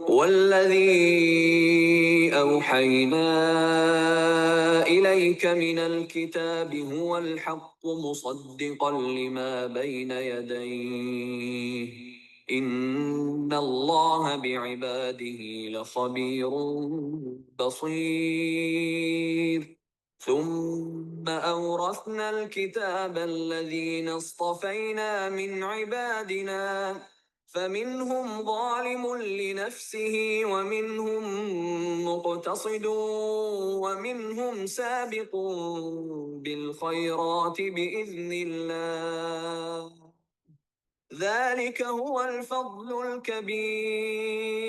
والذي أوحينا إليك من الكتاب هو الحق مصدقا لما بين يديه إن الله بعباده لخبير بصير ثم أورثنا الكتاب الذين اصطفينا من عبادنا فمنهم ظالم لنفسه ومنهم مقتصد ومنهم سابق بالخيرات بإذن الله ذلك هو الفضل الكبير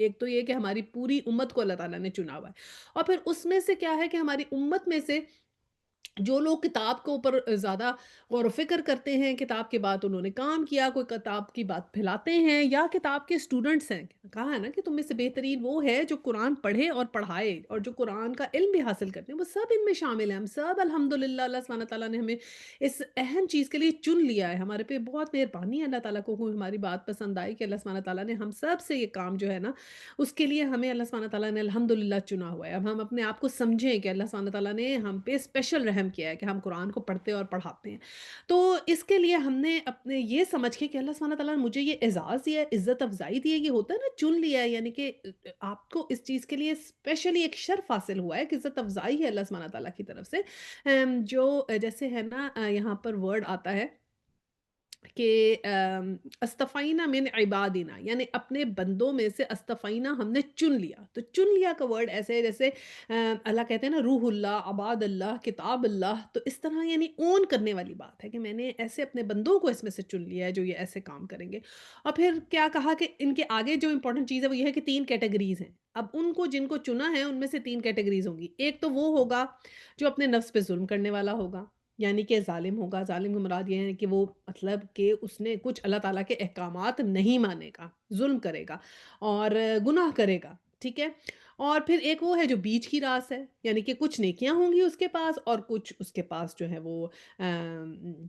ایک تو یہ کہ ہماری پوری امت کو اللہ تعالیٰ نے چنا ہوا ہے، اور پھر اس میں سے کیا ہے کہ ہماری امت میں سے جو لوگ کتاب کے اوپر زیادہ غور و فکر کرتے ہیں، کتاب کے بعد انہوں نے کام کیا، کوئی کتاب کی بات پھیلاتے ہیں یا کتاب کے اسٹوڈنٹس ہیں، کہا ہے نا کہ تم میں سے بہترین وہ ہے جو قرآن پڑھے اور پڑھائے اور جو قرآن کا علم بھی حاصل کرتے ہیں، وہ سب ان میں شامل ہیں۔ ہم سب الحمدللہ اللہ سبحانہ تعالیٰ نے ہمیں اس اہم چیز کے لیے چن لیا ہے، ہمارے پہ بہت مہربانی ہے اللہ تعالیٰ کو، ہماری بات پسند آئی کہ اللہ سبحانہ تعالیٰ نے ہم سب سے یہ کام جو ہے نا، اس کے لیے ہمیں اللہ سبحانہ تعالیٰ نے الحمدللہ چنا ہوا ہے۔ اب ہم اپنے آپ کو سمجھیں کہ اللہ سبحانہ تعالیٰ نے ہم پہ اسپیشل رحم کیا ہے کہ ہم قرآن کو پڑھتے اور پڑھاتے ہیں۔ تو اس کے لیے ہم نے اپنے یہ سمجھ کے کہ اللہ سبحانہ تعالیٰ نے مجھے یہ اعزاز دیا ہے، عزت افزائی دی ہے، یہ ہوتا ہے نا چن لیا ہے، یعنی کہ آپ کو اس چیز کے لیے اسپیشلی ایک شرف حاصل ہوا ہے کہ عزت افزائی ہے اللہ سبحانہ تعالیٰ کی طرف سے۔ جو جیسے ہے نا یہاں پر ورڈ آتا ہے کہ اصطفینا من عبادنا، یعنی اپنے بندوں میں سے اصطفینا ہم نے چن لیا، تو چن لیا کا ورڈ ایسے ہے جیسے اللہ کہتے ہیں نا روح اللہ، عباد اللہ، کتاب اللہ، تو اس طرح یعنی اون کرنے والی بات ہے کہ میں نے ایسے اپنے بندوں کو اس میں سے چن لیا ہے جو یہ ایسے کام کریں گے۔ اور پھر کیا کہا کہ ان کے آگے جو امپورٹنٹ چیز ہے وہ یہ ہے کہ 3 کیٹیگریز ہیں۔ اب ان کو جن کو چنا ہے ان میں سے 3 کیٹیگریز ہوں گی۔ ایک تو وہ ہوگا جو اپنے نفس پہ ظلم کرنے والا ہوگا، یعنی کہ ظالم ہوگا، ظالم کی مراد یہ ہے کہ وہ مطلب کہ اس نے کچھ اللہ تعالیٰ کے احکامات نہیں مانے گا، ظلم کرے گا اور گناہ کرے گا، ٹھیک ہے؟ اور پھر ایک وہ ہے جو بیچ کی راس ہے، یعنی کہ کچھ نیکیاں ہوں گی اس کے پاس اور کچھ اس کے پاس جو ہے وہ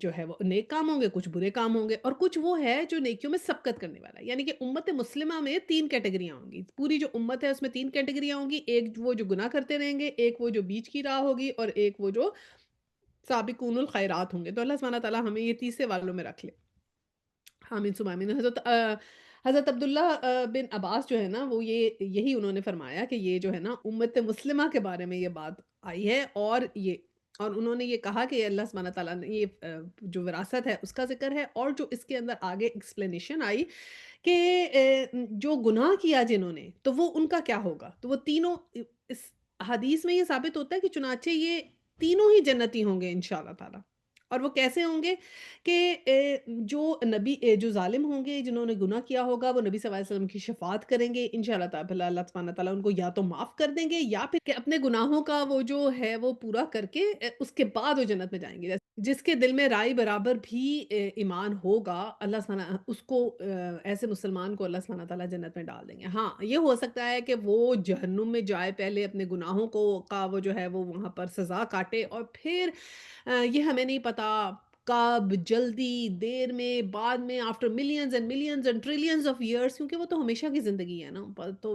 جو ہے وہ نیک کام ہوں گے، کچھ برے کام ہوں گے، اور کچھ وہ ہے جو نیکیوں میں سبقت کرنے والا ہے، یعنی کہ امت مسلمہ میں 3 کیٹیگریاں ہوں گی، پوری جو امت ہے اس میں 3 کیٹیگریاں ہوں گی، ایک وہ جو گناہ کرتے رہیں گے، ایک وہ جو بیچ کی راہ ہوگی اور ایک وہ جو سابقون الخیرات ہوں گے، تو اللہ سبحانہ تعالیٰ ہمیں یہ تیسرے والوں میں رکھ لے۔ آمین ثم آمین۔ حضرت عبداللہ بن عباس جو ہے نا وہ یہی انہوں نے فرمایا کہ یہ جو ہے نا امت مسلمہ کے بارے میں یہ بات آئی ہے، اور انہوں نے یہ کہا کہ اللہ سبحانہ تعالیٰ نے یہ جو وراثت ہے اس کا ذکر ہے، اور جو اس کے اندر آگے ایکسپلینیشن آئی کہ جو گناہ کیا جنہوں نے تو وہ ان کا کیا ہوگا، تو وہ تینوں اس حدیث میں یہ ثابت ہوتا ہے کہ چنانچہ یہ تینوں ہی جنتی ہوں گے انشاءاللہ تعالی، اور وہ کیسے ہوں گے کہ جو ظالم ہوں گے جنہوں نے گناہ کیا ہوگا وہ نبی صلی اللہ علیہ وسلم کی شفاعت کریں گے انشاءاللہ تعالی، اللہ سبحانہ تعالیٰ ان کو یا تو معاف کر دیں گے یا پھر کہ اپنے گناہوں کا وہ جو ہے وہ پورا کر کے اس کے بعد وہ جنت میں جائیں گے۔ جس کے دل میں رائے برابر بھی ایمان ہوگا، اللہ سبحانہ اس کو ایسے مسلمان کو اللہ سبحانہ تعالیٰ جنت میں ڈال دیں گے۔ ہاں یہ ہو سکتا ہے کہ وہ جہنم میں جائے، پہلے اپنے گناہوں کا وہ جو ہے وہ وہاں پر سزا کاٹے، اور پھر یہ ہمیں نہیں پتا کب، جلدی، دیر میں، بعد میں، after millions and millions and trillions of years, کیونکہ وہ تو ہمیشہ کی زندگی ہے نا، تو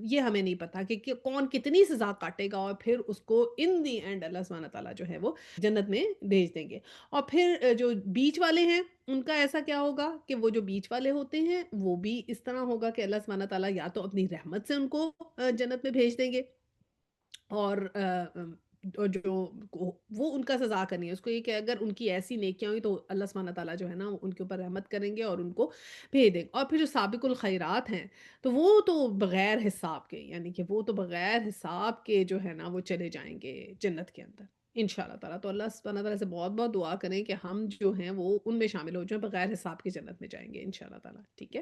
یہ ہمیں نہیں پتا کہ کون کتنی سزا کاٹے گا، اور پھر اس کو ان دی اینڈ اللہ سبحانہ تعالیٰ جو ہے وہ جنت میں بھیج دیں گے۔ اور پھر جو بیچ والے ہیں ان کا ایسا کیا ہوگا کہ وہ جو بیچ والے ہوتے ہیں وہ بھی اس طرح ہوگا کہ اللہ سبحانہ تعالیٰ یا تو اپنی رحمت سے ان کو جنت میں بھیج دیں گے، اور اور جو وہ ان کا سزا کرنی ہے اس کو یہ کہ اگر ان کی ایسی نیکیاں ہوئی تو اللہ سبحانہ تعالیٰ جو ہے نا ان کے اوپر رحمت کریں گے اور ان کو بھیج دیں گے۔ اور پھر جو سابق الخیرات ہیں تو وہ تو بغیر حساب کے، یعنی کہ وہ تو بغیر حساب کے جو ہے نا وہ چلے جائیں گے جنت کے اندر انشاءاللہ تعالیٰ۔ تو اللہ سبحانہ تعالیٰ سے بہت بہت دعا کریں کہ ہم جو ہیں وہ ان میں شامل ہو جائیں، بغیر حساب کی جنت میں جائیں گے انشاءاللہ تعالیٰ، ٹھیک ہے؟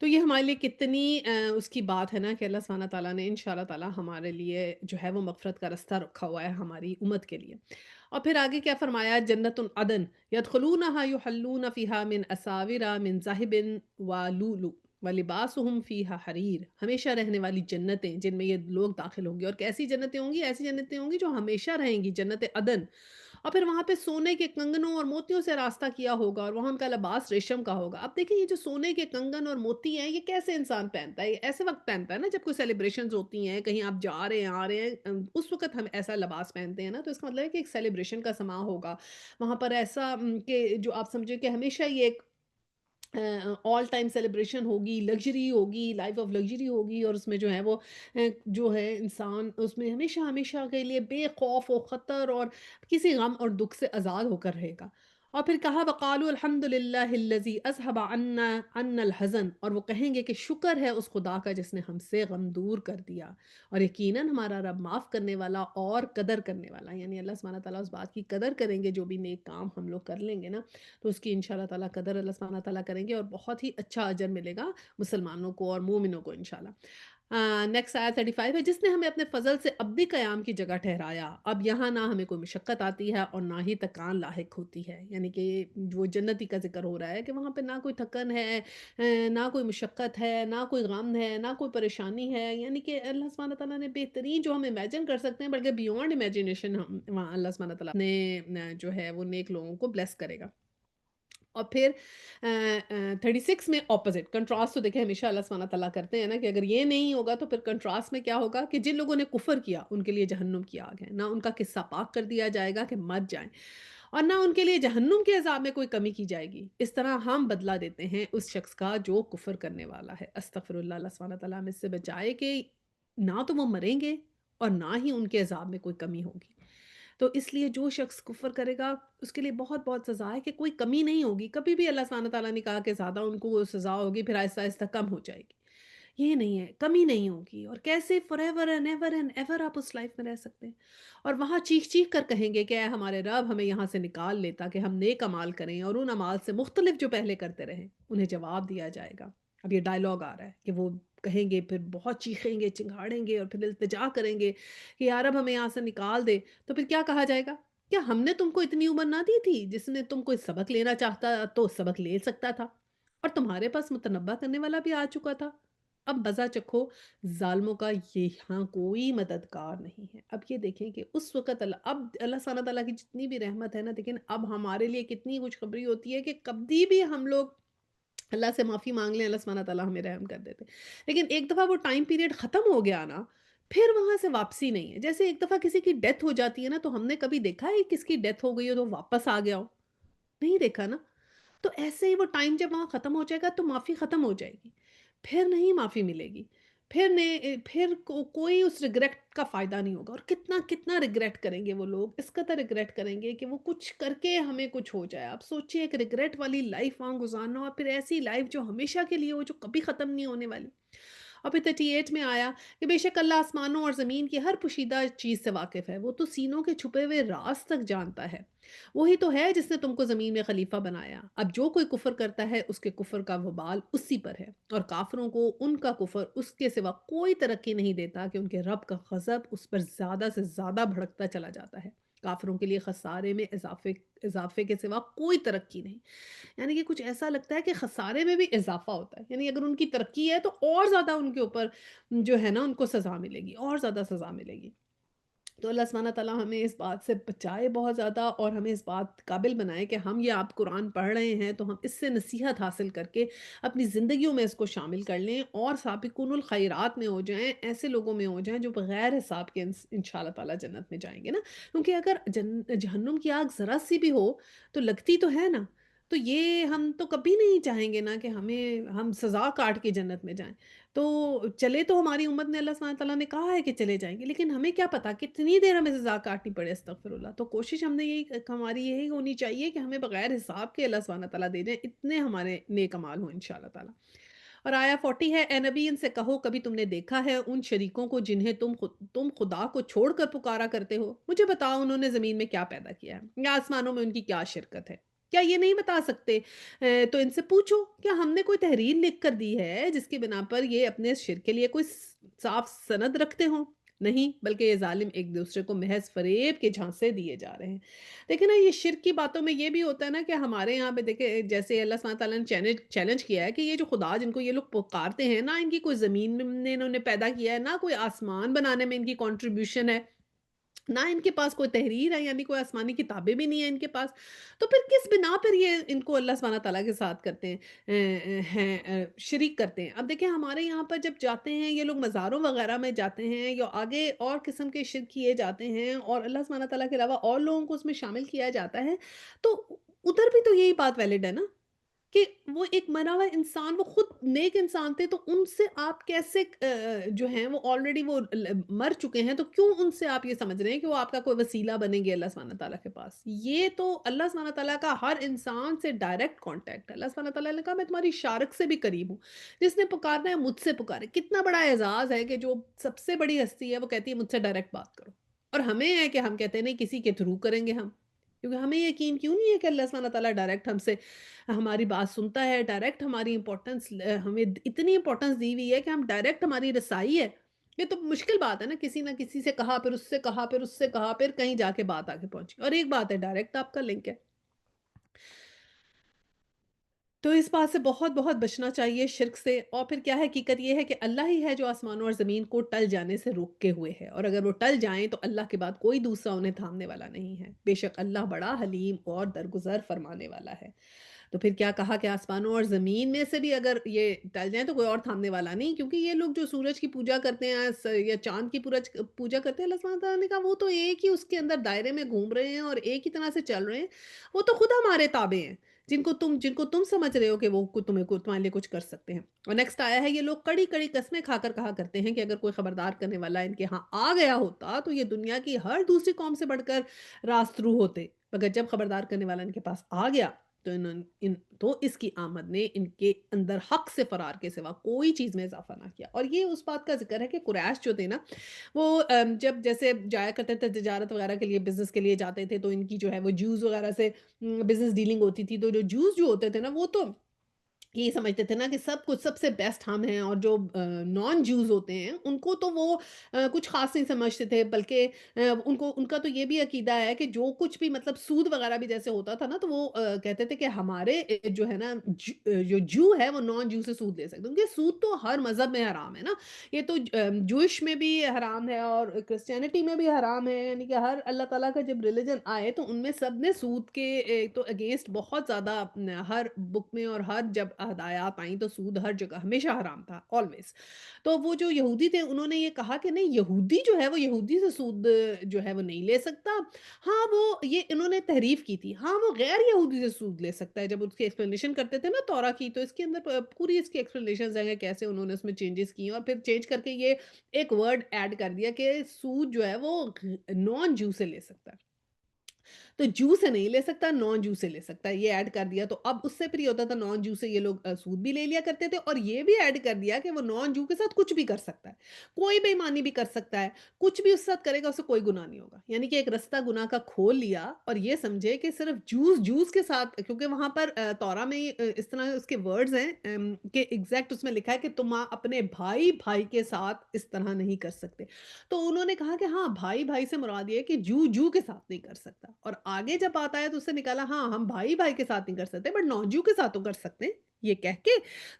تو یہ ہمارے لیے کتنی اس کی بات ہے نا کہ اللہ سبحانہ تعالیٰ نے انشاءاللہ تعالیٰ ہمارے لیے جو ہے وہ مغفرت کا رستہ رکھا ہوا ہے ہماری امت کے لیے۔ اور پھر آگے کیا فرمایا، جنت عدن یدخلونها یحلون فیہا من اساور من ذہب ولؤلؤ ولباسهم فیہا حریر، ہمیشہ رہنے والی جنتیں جن میں یہ لوگ داخل ہوں گے، اور کیسی جنتیں ہوں گی، ایسی جنتیں ہوں گی جو ہمیشہ رہیں گی، جنت عدن۔ اور پھر وہاں پہ سونے کے کنگنوں اور موتیوں سے راستہ کیا ہوگا، اور وہاں ان کا لباس ریشم کا ہوگا۔ اب دیکھیں یہ جو سونے کے کنگن اور موتی ہیں یہ کیسے انسان پہنتا ہے، یہ ایسے وقت پہنتا ہے نا جب کوئی سیلیبریشنز ہوتی ہیں، کہیں آپ جا رہے ہیں آ رہے ہیں، اس وقت ہم ایسا لباس پہنتے ہیں نا، تو اس کا مطلب ہے کہ ایک سیلیبریشن کا سماں ہوگا وہاں پر، ایسا کہ جو آپ سمجھے کہ ہمیشہ یہ ایک آل ٹائم سیلیبریشن ہوگی، لگژری ہوگی، لائف آف لگژری ہوگی، اور اس میں جو ہے وہ جو ہے انسان اس میں ہمیشہ ہمیشہ کے لیے بے خوف و خطر اور کسی غم اور دکھ سے آزاد ہو کر رہے گا۔ اور پھر کہا وقالوا الحمد للہ الذی اذهب عنا الحزن، اور وہ کہیں گے کہ شکر ہے اس خدا کا جس نے ہم سے غم دور کر دیا، اور یقیناً ہمارا رب معاف کرنے والا اور قدر کرنے والا، یعنی اللہ سبحانہ تعالیٰ اس بات کی قدر کریں گے، جو بھی نیک کام ہم لوگ کر لیں گے نا تو اس کی انشاءاللہ تعالیٰ قدر اللہ سبحانہ تعالیٰ کریں گے، اور بہت ہی اچھا اجر ملے گا مسلمانوں کو اور مومنوں کو انشاءاللہ۔ نیکسٹ آیت 35 ہے، جس نے ہمیں اپنے فضل سے اب بھی قیام کی جگہ ٹھہرایا، اب یہاں نہ ہمیں کوئی مشقت آتی ہے اور نہ ہی تکان لاحق ہوتی ہے، یعنی کہ وہ جنتی کا ذکر ہو رہا ہے کہ وہاں پہ نہ کوئی تھکن ہے، نہ کوئی مشقت ہے، نہ کوئی غم ہے، نہ کوئی پریشانی ہے، یعنی کہ اللہ سبحانہ تعالیٰ نے بہترین جو ہم امیجن کر سکتے ہیں بلکہ بیونڈ امیجنیشن ہم وہاں اللہ سبحانہ تعالیٰ نے جو ہے وہ نیک لوگوں کو بلیس کرے گا۔ اور پھر 36 میں اپوزٹ کنٹراسٹ تو دیکھیں ہمیشہ اللہ سبحانہ تعالیٰ کرتے ہیں نا کہ اگر یہ نہیں ہوگا تو پھر کنٹراسٹ میں کیا ہوگا کہ جن لوگوں نے کفر کیا ان کے لیے جہنم کی آگ ہے، نہ ان کا قصہ پاک کر دیا جائے گا کہ مت جائیں، اور نہ ان کے لیے جہنم کے عذاب میں کوئی کمی کی جائے گی، اس طرح ہم بدلہ دیتے ہیں اس شخص کا جو کفر کرنے والا ہے۔ استغفر اللہ، اللہ سبحانہ تعالیٰ ہمیں اس سے بچائے کہ نہ تو وہ مریں گے اور نہ ہی ان کے عذاب میں کوئی کمی ہوگی۔ تو اس لیے جو شخص کفر کرے گا اس کے لیے بہت بہت سزا ہے کہ کوئی کمی نہیں ہوگی، کبھی بھی اللہ سبحانہ تعالیٰ نے کہا کہ زیادہ ان کو وہ سزا ہوگی پھر آہستہ آہستہ کم ہو جائے گی، یہ نہیں ہے، کمی نہیں ہوگی، اور کیسے فار ایور اینڈ ایور آپ اس لائف میں رہ سکتے ہیں، اور وہاں چیخ چیخ کر کہیں گے کہ اے ہمارے رب ہمیں یہاں سے نکال لے تاکہ ہم نیک اعمال کریں اور ان اعمال سے مختلف جو پہلے کرتے رہیں، انہیں جواب دیا جائے گا۔ اب یہ ڈائلاگ آ رہا ہے کہ وہ کہیں گے، پھر بہت چیخیں گے، چنگھاڑیں گے اور پھر التجا کریں گے کہ یا رب ہمیں یہاں سے نکال دے، تو پھر کیا کہا جائے گا؟ کیا ہم نے تم کو اتنی عمر نہ دی تھی جس میں تم کوئی سبق لینا چاہتا تو سبق لے سکتا تھا، اور تمہارے پاس متنبہ کرنے والا بھی آ چکا تھا؟ اب مزہ چکھو، ظالموں کا یہاں کوئی مددگار نہیں ہے۔ اب یہ دیکھیں کہ اس وقت اب اللہ سبحانہ تعالیٰ کی جتنی بھی رحمت ہے نا، لیکن اب ہمارے لیے کتنی خوشخبری ہوتی ہے کہ کبھی بھی ہم لوگ اللہ سے معافی مانگ لیں، اللہ سبحانہ تعالیٰ ہمیں رحم کر دیتے ہیں۔ لیکن ایک دفعہ وہ ٹائم پیریڈ ختم ہو گیا نا، پھر وہاں سے واپسی نہیں ہے۔ جیسے ایک دفعہ کسی کی ڈیتھ ہو جاتی ہے نا، تو ہم نے کبھی دیکھا ہے کس کی ڈیتھ ہو گئی ہو تو واپس آ گیا ہو؟ نہیں دیکھا نا؟ تو ایسے ہی وہ ٹائم جب وہاں ختم ہو جائے گا تو معافی ختم ہو جائے گی، پھر نہیں معافی ملے گی، پھر کوئی اس ریگریٹ کا فائدہ نہیں ہوگا، اور کتنا کتنا ریگریٹ کریں گے وہ لوگ، اس قدر ریگریٹ کریں گے کہ وہ کچھ کر کے ہمیں کچھ ہو جائے۔ آپ سوچئے ایک ریگریٹ والی لائف وہاں گزارنا، اور پھر ایسی لائف جو ہمیشہ کے لیے ہو، جو کبھی ختم نہیں ہونے والی۔ اور پھر 38 میں آیا کہ بے شک اللہ آسمانوں اور زمین کی ہر پوشیدہ چیز سے واقف ہے، وہ تو سینوں کے چھپے ہوئے راز تک جانتا ہے، وہی تو ہے جس نے تم کو زمین میں خلیفہ بنایا۔ اب جو کوئی کفر کرتا ہے اس کے کفر کا وبال اسی پر ہے، اور کافروں کو ان کا کفر اس کے سوا کوئی ترقی نہیں دیتا کہ ان کے رب کا غضب اس پر زیادہ سے زیادہ بھڑکتا چلا جاتا ہے۔ کافروں کے لیے خسارے میں اضافے کے سوا کوئی ترقی نہیں، یعنی کہ کچھ ایسا لگتا ہے کہ خسارے میں بھی اضافہ ہوتا ہے، یعنی اگر ان کی ترقی ہے تو اور زیادہ ان کے اوپر جو ہے نا ان کو سزا ملے گی، اور زیادہ سزا ملے گی۔ تو اللہ سبحانہ تعالیٰ ہمیں اس بات سے بچائے بہت زیادہ، اور ہمیں اس بات قابل بنائے کہ ہم یہ آپ قرآن پڑھ رہے ہیں تو ہم اس سے نصیحت حاصل کر کے اپنی زندگیوں میں اس کو شامل کر لیں، اور سابقون الخیرات میں ہو جائیں، ایسے لوگوں میں ہو جائیں جو بغیر حساب کے انشاءاللہ تعالیٰ جنت میں جائیں گے نا، کیونکہ اگر جہنم کی آگ ذرا سی بھی ہو تو لگتی تو ہے نا، تو یہ ہم تو کبھی نہیں چاہیں گے نا کہ ہم سزا کاٹ کے جنت میں جائیں۔ تو چلے تو ہماری امت نے اللہ سبحانہ تعالیٰ نے کہا ہے کہ چلے جائیں گے، لیکن ہمیں کیا پتا کتنی دیر ہمیں سزا کاٹنی پڑے، استغفر اللہ۔ تو کوشش ہماری یہی ہونی چاہیے کہ ہمیں بغیر حساب کے اللہ سبحانہ تعالیٰ دے دیں، اتنے ہمارے نیک اعمال ہوں انشاءاللہ تعالیٰ۔ اور آیا 40 ہے، اے نبی ان سے کہو کبھی تم نے دیکھا ہے ان شریکوں کو جنہیں تم خدا کو چھوڑ کر پکارا کرتے ہو؟ مجھے بتاؤ انہوں نے زمین میں کیا پیدا کیا ہے، یا آسمانوں میں ان کی کیا شرکت ہے؟ کیا یہ نہیں بتا سکتے؟ تو ان سے پوچھو کیا ہم نے کوئی تحریر لکھ کر دی ہے جس کی بنا پر یہ اپنے شرک کے لیے کوئی صاف سند رکھتے ہوں؟ نہیں، بلکہ یہ ظالم ایک دوسرے کو محض فریب کے جھانسے دیے جا رہے ہیں۔ دیکھیں نا، یہ شرک کی باتوں میں یہ بھی ہوتا ہے نا کہ ہمارے یہاں پہ دیکھیں جیسے اللہ سبحانہ تعالیٰ نے چیلنج کیا ہے کہ یہ جو خدا جن کو یہ لوگ پکارتے ہیں، نہ ان کی کوئی زمین میں انہوں نے پیدا کیا ہے، نہ کوئی آسمان بنانے میں ان کی کنٹریبیوشن ہے، نہ ان کے پاس کوئی تحریر ہے، یعنی کوئی آسمانی کتابیں بھی نہیں ہیں ان کے پاس، تو پھر کس بنا پر یہ ان کو اللہ سبحانہ تعالیٰ کے ساتھ کرتے ہیں، شریک کرتے ہیں؟ اب دیکھیں ہمارے یہاں پر جب جاتے ہیں یہ لوگ مزاروں وغیرہ میں جاتے ہیں یا آگے اور قسم کے شرک کیے جاتے ہیں اور اللہ سبحانہ تعالیٰ کے علاوہ اور لوگوں کو اس میں شامل کیا جاتا ہے، تو ادھر بھی تو یہی بات ویلڈ ہے نا، کہ وہ ایک مرا ہوا انسان، وہ خود نیک انسان تھے، تو ان سے آپ کیسے جو ہیں وہ آلریڈی وہ مر چکے ہیں، تو کیوں ان سے آپ یہ سمجھ رہے ہیں کہ وہ آپ کا کوئی وسیلہ بنیں گے اللہ سبحانہ تعالیٰ کے پاس؟ یہ تو اللہ سبحانہ تعالیٰ کا ہر انسان سے ڈائریکٹ کانٹیکٹ ہے۔ اللہ سبحانہ تعالیٰ نے کہا میں تمہاری شارک سے بھی قریب ہوں، جس نے پکارنا ہے مجھ سے پکارے۔ کتنا بڑا اعزاز ہے کہ جو سب سے بڑی ہستی ہے وہ کہتی ہے مجھ سے ڈائریکٹ بات کرو، اور ہمیں ہے کہ ہم کہتے ہیں نہیں کسی کے تھرو کریں گے ہم، کیونکہ ہمیں یقین کیوں نہیں ہے کہ اللہ سبحانہ تعالیٰ ڈائریکٹ ہم سے ہماری بات سنتا ہے، ڈائریکٹ ہماری امپورٹنس ہمیں اتنی امپورٹنس دی ہوئی ہے کہ ہم ڈائریکٹ ہماری رسائی ہے۔ یہ تو مشکل بات ہے نا، کسی نہ کسی سے کہا، پھر اس سے کہا، پھر اس سے کہا، پھر کہیں جا کے بات آگے پہنچی، اور ایک بات ہے ڈائریکٹ آپ کا لنک ہے۔ تو اس بات سے بہت بہت بچنا چاہیے شرک سے، اور پھر کیا ہے، حقیقت یہ ہے کہ اللہ ہی ہے جو آسمانوں اور زمین کو ٹل جانے سے روکے ہوئے ہے، اور اگر وہ ٹل جائیں تو اللہ کے بعد کوئی دوسرا انہیں تھامنے والا نہیں ہے۔ بے شک اللہ بڑا حلیم اور درگزر فرمانے والا ہے۔ تو پھر کیا کہا کہ آسمانوں اور زمین میں سے بھی اگر یہ ٹل جائیں تو کوئی اور تھامنے والا نہیں، کیونکہ یہ لوگ جو سورج کی پوجا کرتے ہیں یا چاند کی پوجا کرتے ہیں، اللہ سبحانہ تعالیٰ نے کہا وہ تو ایک ہی اس کے اندر دائرے میں گھوم رہے ہیں اور ایک ہی طرح سے چل رہے ہیں، وہ تو خود ہمارے تابع ہیں، جن کو تم سمجھ رہے ہو کہ وہ تمہارے لیے کچھ کر سکتے ہیں۔ اور نیکسٹ آیا ہے، یہ لوگ کڑی کڑی قسمیں کھا کر کہا کرتے ہیں کہ اگر کوئی خبردار کرنے والا ان کے ہاں آ گیا ہوتا تو یہ دنیا کی ہر دوسری قوم سے بڑھ کر راسترو ہوتے، مگر جب خبردار کرنے والا ان کے پاس آ گیا تو تو اس کی آمد نے ان کے اندر حق سے فرار کے سوا کوئی چیز میں اضافہ نہ کیا۔ اور یہ اس بات کا ذکر ہے کہ قریش جو تھے نا، وہ جب جیسے جایا کرتے تھے تجارت وغیرہ کے لیے، بزنس کے لیے جاتے تھے، تو ان کی جو ہے وہ جوز وغیرہ سے بزنس ڈیلنگ ہوتی تھی، تو جو جوز جو ہوتے تھے نا وہ تو یہ سمجھتے تھے نا کہ سب کچھ سب سے بیسٹ ہم ہیں، اور جو نان جوز ہوتے ہیں ان کو تو وہ کچھ خاص نہیں سمجھتے تھے، بلکہ ان کا تو یہ بھی عقیدہ ہے کہ جو کچھ بھی مطلب سود وغیرہ بھی جیسے ہوتا تھا نا، تو وہ کہتے تھے کہ ہمارے جو ہے نا جو جو ہے وہ نان جو سے سود لے سکتے ہیں، کیونکہ سود تو ہر مذہب میں حرام ہے نا، یہ تو جوئش میں بھی حرام ہے اور کرسچینٹی میں بھی حرام ہے، یعنی کہ ہر اللہ تعالیٰ کا جب ریلیجن آئے تو ان میں سب نے سود کے تو اگینسٹ بہت زیادہ ہر بک میں، اور ہر جب ہدایات آئیں تو سود ہر جگہ ہمیشہ حرام تھا آلویز۔ تو وہ جو یہودی تھے انہوں نے یہ کہا کہ نہیں، یہودی جو ہے وہ یہودی سے سود جو ہے وہ نہیں لے سکتا، ہاں وہ یہ انہوں نے تحریف کی تھی، ہاں وہ غیر یہودی سے سود لے سکتا ہے۔ جب اس کی ایکسپلینیشن کرتے تھے نا تورا کی، تو اس کے اندر پوری اس کی ایکسپلینیشنز ہیں کہ کیسے انہوں نے اس میں چینجز کی، اور پھر چینج کر کے یہ ایک ورڈ ایڈ کر دیا کہ سود جو ہے وہ نان جو سے لے سکتا ہے، تو جو سے نہیں لے سکتا، نان جو سے لے سکتا ہے، یہ ایڈ کر دیا۔ تو اب اس سے پھر یہ ہوتا تھا نان جو سے یہ لوگ سود بھی لے لیا کرتے تھے، اور یہ بھی ایڈ کر دیا کہ وہ نان جو کے ساتھ کچھ بھی کر سکتا ہے، کوئی بے ایمانی بھی کر سکتا ہے، کچھ بھی اس ساتھ کرے گا اسے کوئی گناہ نہیں ہوگا، یعنی کہ ایک رستہ گناہ کا کھول لیا، اور یہ سمجھے کہ صرف جوز کے ساتھ، کیونکہ وہاں پر تورا میں اس طرح اس کے ورڈز ہیں کہ ایگزیکٹ اس میں لکھا ہے کہ تم اپنے بھائی کے ساتھ اس طرح نہیں کر سکتے، تو انہوں نے کہا کہ ہاں بھائی سے مراد یہ ہے کہ جو کے ساتھ نہیں کر سکتا، اور آگے جب آتا ہے تو اس سے نکالا ہاں ہم بھائی کے ساتھ نہیں کر سکتے بٹ نوجو کے ساتھ تو کر سکتے ہیں، یہ کہہ کے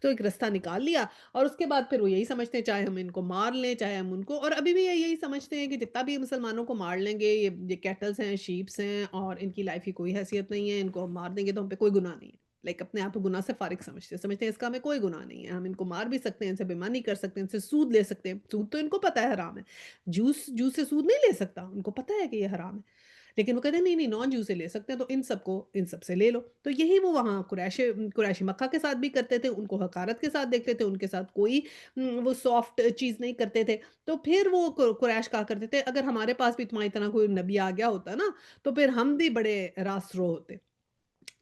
تو ایک رستہ نکال لیا۔ اور اس کے بعد پھر وہ یہی سمجھتے ہیں چاہے ہم ان کو مار لیں، چاہے ہم ان کو، اور ابھی بھی یہ یہی سمجھتے ہیں کہ جتنا بھی مسلمانوں کو مار لیں گے، یہ کیٹلز ہیں، شیپس ہیں، اور ان کی لائف کی کوئی حیثیت نہیں ہے، ان کو ہم مار دیں گے تو ہم پہ کوئی گناہ نہیں ہے، لائک اپنے آپ کو گناہ سے فارغ سمجھتے ہیں اس کا ہمیں کوئی گناہ نہیں ہے، ہم ان کو مار بھی سکتے ہیں، ان سے بےمانی کر سکتے ہیں، ان سے سود لے سکتے ہیں، سود تو ان کو پتہ ہے حرام ہے، جوس سے سود نہیں لے سکتا، ان کو پتہ ہے کہ یہ حرام ہے، لیکن وہ کہتے ہیں نہیں نہیں نان جو سے لے سکتے ہیں، تو ان سب سے لے لو۔ تو یہی وہ وہاں قریش مکہ کے ساتھ بھی کرتے تھے، ان کو حقارت کے ساتھ دیکھتے تھے، ان کے ساتھ کوئی وہ سافٹ چیز نہیں کرتے تھے۔ تو پھر وہ قریش کہا کرتے تھے اگر ہمارے پاس بھی تمہاری طرح کوئی نبی آ گیا ہوتا نا تو پھر ہم بھی بڑے راست رو ہوتے،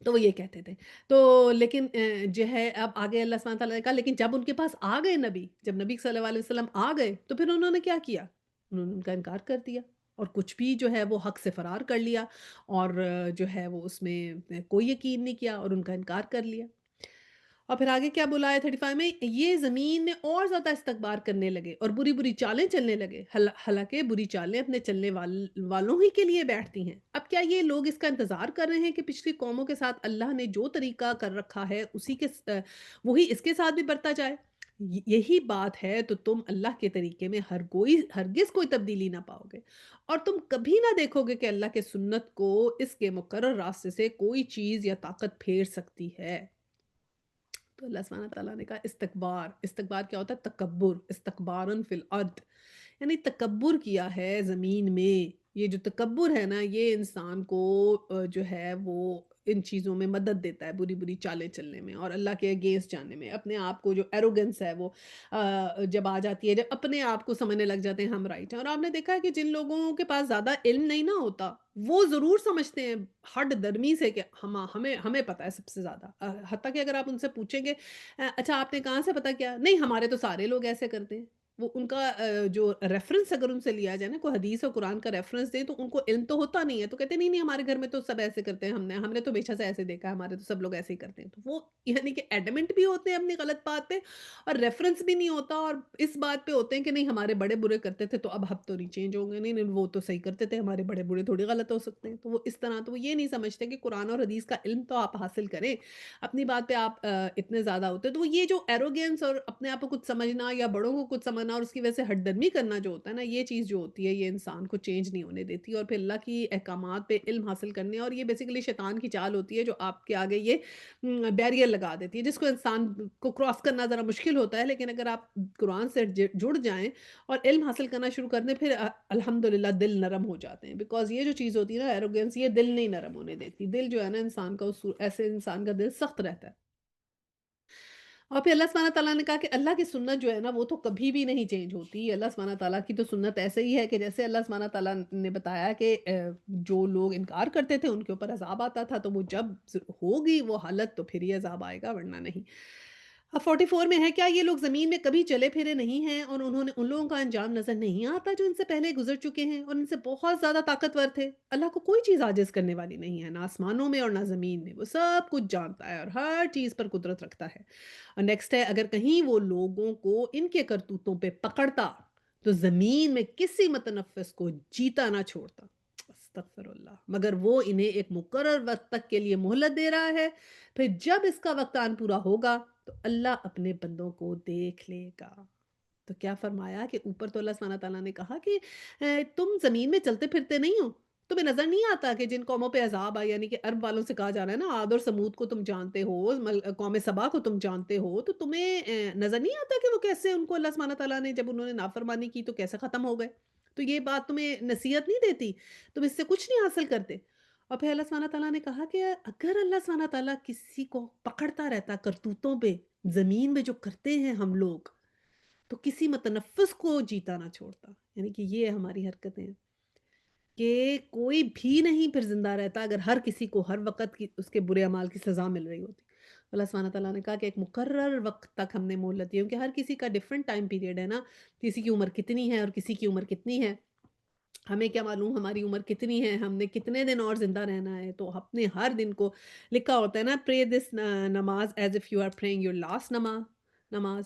تو وہ یہ کہتے تھے۔ تو لیکن جو ہے اب آگے اللہ سبحانہ تعالیٰ نے کہا لیکن جب ان کے پاس آ گئے نبی، جب نبی صلی اللہ علیہ وسلم آ گئے تو پھر انہوں نے کیا کیا؟ انہوں نے ان کا انکار کر دیا، اور کچھ بھی جو ہے وہ حق سے فرار کر لیا، اور جو ہے وہ اس میں کوئی یقین نہیں کیا اور ان کا انکار کر لیا۔ اور پھر آگے کیا بولا ہے 35 میں، یہ زمین میں اور زیادہ استکبار کرنے لگے اور بری بری چالیں چلنے لگے، حالانکہ بری چالیں اپنے چلنے والوں ہی کے لیے بیٹھتی ہیں۔ اب کیا یہ لوگ اس کا انتظار کر رہے ہیں کہ پچھلی قوموں کے ساتھ اللہ نے جو طریقہ کر رکھا ہے وہی اس کے ساتھ بھی برتا جائے؟ یہی بات ہے تو تم اللہ کے طریقے میں ہرگز کوئی تبدیلی نہ پاؤ گے، اور تم کبھی نہ دیکھو گے کہ اللہ کے سنت کو اس کے مقرر راستے سے کوئی چیز یا طاقت پھیر سکتی ہے۔ تو اللہ سبحانہ تعالیٰ نے کہا استکبار کیا ہوتا ہے؟ تکبر، استکبارن فی الارض، یعنی تکبر کیا ہے زمین میں۔ یہ جو تکبر ہے نا یہ انسان کو جو ہے وہ ان چیزوں میں مدد دیتا ہے، بری-بری چالیں چلنے میں اور اللہ کے اگینسٹ جانے میں۔ اپنے آپ کو جو ایروگنس ہے وہ جب آ جاتی ہے، جب اپنے آپ کو سمجھنے لگ جاتے ہیں ہم رائٹ ہیں، اور آپ نے دیکھا ہے کہ جن لوگوں کے پاس زیادہ علم نہیں نا ہوتا، وہ ضرور سمجھتے ہیں ہڈ درمی سے کہ ہمیں پتہ ہے سب سے زیادہ۔ حتیٰ کہ اگر آپ ان سے پوچھیں گے اچھا آپ نے کہاں سے پتہ کیا؟ نہیں ہمارے تو سارے لوگ ایسے کرتے ہیں۔ وہ ان کا جو ریفرنس اگر ان سے لیا جائے نا، کوئی حدیث اور قرآن کا ریفرنس دیں تو ان کو علم تو ہوتا نہیں ہے، تو کہتے ہیں نہیں ہمارے گھر میں تو سب ایسے کرتے ہیں، ہم نے تو ہمیشہ سے ایسے دیکھا ہے، ہمارے تو سب لوگ ایسے ہی کرتے ہیں۔ تو وہ یعنی کہ ایڈمنٹ بھی ہوتے ہیں اپنی غلط بات پہ، اور ریفرنس بھی نہیں ہوتا، اور اس بات پہ ہوتے ہیں کہ نہیں ہمارے بڑے برے کرتے تھے تو اب ہم تو نہیں چینج ہوں گے، نہیں نہیں وہ تو صحیح کرتے تھے، ہمارے بڑے برے تھوڑی غلط ہو سکتے ہیں۔ تو وہ اس طرح، تو وہ یہ نہیں سمجھتے کہ قرآن اور حدیث کا علم تو آپ حاصل کریں، اپنی بات پہ آپ اتنے زیادہ ہوتے ہیں۔ تو وہ یہ جو ایروگینس اور اپنے آپ کو کچھ سمجھنا یا بڑوں کو کچھ سمجھنا اور اس کی وجہ سے ہٹ درمی کرنا جو ہوتا ہے نا، یہ چیز جو ہوتی ہے یہ انسان کو چینج نہیں ہونے دیتی، اور پھر اللہ کی احکامات پہ علم حاصل کرنے، اور یہ بیسیکلی شیطان کی چال ہوتی ہے جو آپ کے آگے یہ بیریئر لگا دیتی ہے، جس کو انسان کو کراس کرنا ذرا مشکل ہوتا ہے، لیکن اگر آپ قرآن سے جڑ جائیں اور علم حاصل کرنا شروع کر دیں، پھر الحمدللہ دل نرم ہو جاتے ہیں، بیکاز یہ جو چیز ہوتی ہے نا ایروگینس، یہ دل نہیں نرم ہونے دیتی، دل جو ہے نا انسان کا ایسے انسان کا دل سخت رہتا ہے۔ اور پھر اللہ سبحانہ تعالیٰ نے کہا کہ اللہ کی سنت جو ہے نا وہ تو کبھی بھی نہیں چینج ہوتی۔ اللہ سبحانہ تعالیٰ کی تو سنت ایسے ہی ہے کہ جیسے اللہ سبحانہ تعالیٰ نے بتایا کہ جو لوگ انکار کرتے تھے ان کے اوپر عذاب آتا تھا، تو وہ جب ہوگی وہ حالت تو پھر ہی عذاب آئے گا، ورنہ نہیں۔ اب 44 میں ہے، کیا یہ لوگ زمین میں کبھی چلے پھرے نہیں ہیں اور انہوں نے ان لوگوں کا انجام نظر نہیں آتا جو ان سے پہلے گزر چکے ہیں اور ان سے بہت زیادہ طاقتور تھے؟ اللہ کو کوئی چیز عاجز کرنے والی نہیں ہے، نہ آسمانوں میں اور نہ زمین میں، وہ سب کچھ جانتا ہے اور ہر چیز پر قدرت رکھتا ہے۔ اور نیکسٹ ہے، اگر کہیں وہ لوگوں کو ان کے کرتوتوں پہ پکڑتا تو زمین میں کسی متنفس کو جیتا نہ چھوڑتا۔ استغفر اللہ، مگر وہ انہیں ایک مقرر وقت تک کے لیے مہلت دے رہا ہے، پھر جب اس کا وقت آن پورا ہوگا تو اللہ اپنے بندوں کو دیکھ لے گا۔ تو کیا فرمایا کہ اوپر تو اللہ سبحانہ تعالیٰ نے کہا کہ تم زمین میں چلتے پھرتے نہیں ہو، تمہیں نظر نہیں آتا کہ جن قوموں پہ عذاب آئے، یعنی کہ عرب والوں سے کہا جا رہا ہے نا، عاد اور سمود کو تم جانتے ہو، قوم سبا کو تم جانتے ہو، تو تمہیں نظر نہیں آتا کہ وہ کیسے، ان کو اللہ سبحانہ تعالیٰ نے جب انہوں نے نافرمانی کی تو کیسے ختم ہو گئے؟ تو یہ بات تمہیں نصیحت نہیں دیتی؟ تم اس سے کچھ نہیں حاصل کرتے؟ اور پھر اللہ سبحانہ تعالیٰ نے کہا کہ اگر اللہ سبحانہ تعالیٰ کسی کو پکڑتا رہتا کرتوتوں پہ، زمین میں جو کرتے ہیں ہم لوگ، تو کسی متنفس کو جیتا نہ چھوڑتا۔ یعنی کہ یہ ہماری حرکتیں ہیں کہ کوئی بھی نہیں پھر زندہ رہتا اگر ہر کسی کو ہر وقت کی اس کے برے اعمال کی سزا مل رہی ہوتی۔ اللہ سبحانہ تعالیٰ نے کہا کہ ایک مقرر وقت تک ہم نے مہلت دی، کیونکہ ہر کسی کا ڈیفرنٹ ٹائم پیریڈ ہے نا، کسی کی عمر کتنی ہے اور کسی کی عمر کتنی ہے، ہمیں کیا معلوم ہماری عمر کتنی ہے، ہم نے کتنے دن اور زندہ رہنا ہے، تو اپنے ہر دن کو لکھا ہوتا ہے نا، pray this namaz as if you are praying your last namaz.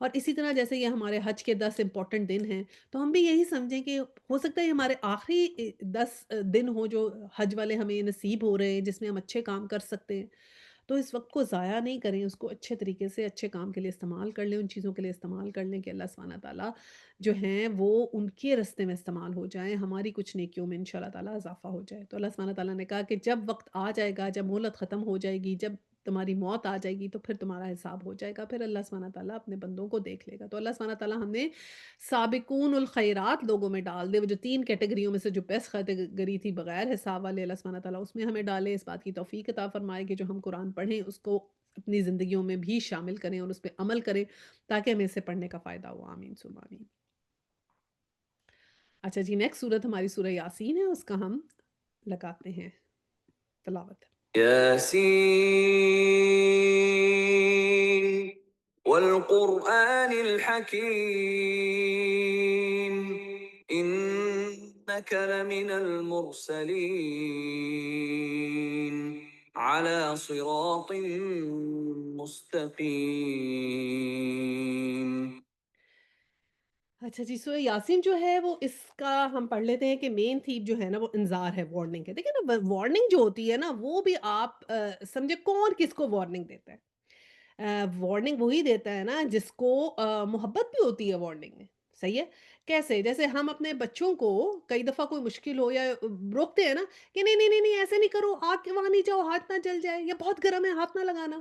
اور اسی طرح جیسے یہ ہمارے حج کے 10 امپورٹنٹ دن ہیں، تو ہم بھی یہی سمجھیں کہ ہو سکتا ہے یہ ہمارے آخری 10 دن ہوں جو حج والے ہمیں نصیب ہو رہے ہیں، جس میں ہم اچھے کام کر سکتے ہیں۔ تو اس وقت کو ضائع نہیں کریں، اس کو اچھے طریقے سے اچھے کام کے لیے استعمال کر لیں، ان چیزوں کے لیے استعمال کر لیں کہ اللہ سبحانہ تعالیٰ جو ہیں وہ ان کے راستے میں استعمال ہو جائیں، ہماری کچھ نیکیوں میں انشاءاللہ تعالیٰ اضافہ ہو جائے۔ تو اللہ سبحانہ تعالیٰ نے کہا کہ جب وقت آ جائے گا، جب مہلت ختم ہو جائے گی، جب تمہاری موت آ جائے گی تو پھر تمہارا حساب ہو جائے گا، پھر اللہ سبحانہ تعالیٰ اپنے بندوں کو دیکھ لے گا۔ تو اللہ سبحانہ تعالیٰ ہمیں سابقون الخیرات لوگوں میں ڈال دے، وہ جو 3 کیٹیگریوں میں سے جو بیسٹ کیٹیگری تھی بغیر حساب والے، اللہ سبحانہ تعالیٰ اس میں ہمیں ڈالے، اس بات کی توفیق عطا فرمائے کہ جو ہم قرآن پڑھیں اس کو اپنی زندگیوں میں بھی شامل کریں اور اس پہ عمل کریں تاکہ ہمیں اسے پڑھنے کا فائدہ ہو۔ آمین ثم آمین۔ اچھا جی، نیکسٹ سورت ہماری سورہ یاسین ہے، اس کا ہم لگاتے ہیں تلاوت۔ ياسين والقرآن الحكيم إنك لمن المرسلين على صراط مستقيم. اچھا جی، سورہ یاسین جو ہے وہ اس کا ہم پڑھ لیتے ہیں کہ مین تھیم جو ہے نا وہ انذار ہے، وارننگ ہے۔ دیکھیں نا وارننگ جو ہوتی ہے نا وہ بھی آپ سمجھے کون کس کو وارننگ دیتا ہے؟ وارننگ وہی دیتا ہے نا جس کو محبت بھی ہوتی ہے وارننگ میں، صحیح ہے؟ کیسے؟ جیسے ہم اپنے بچوں کو کئی دفعہ کوئی مشکل ہو یا روکتے ہیں نا کہ نہیں نہیں نہیں نہیں ایسے نہیں کرو، آگ کے وہاں نہیں جاؤ، ہاتھ نہ جل جائے، یا بہت گرم ہے ہاتھ نہ لگانا،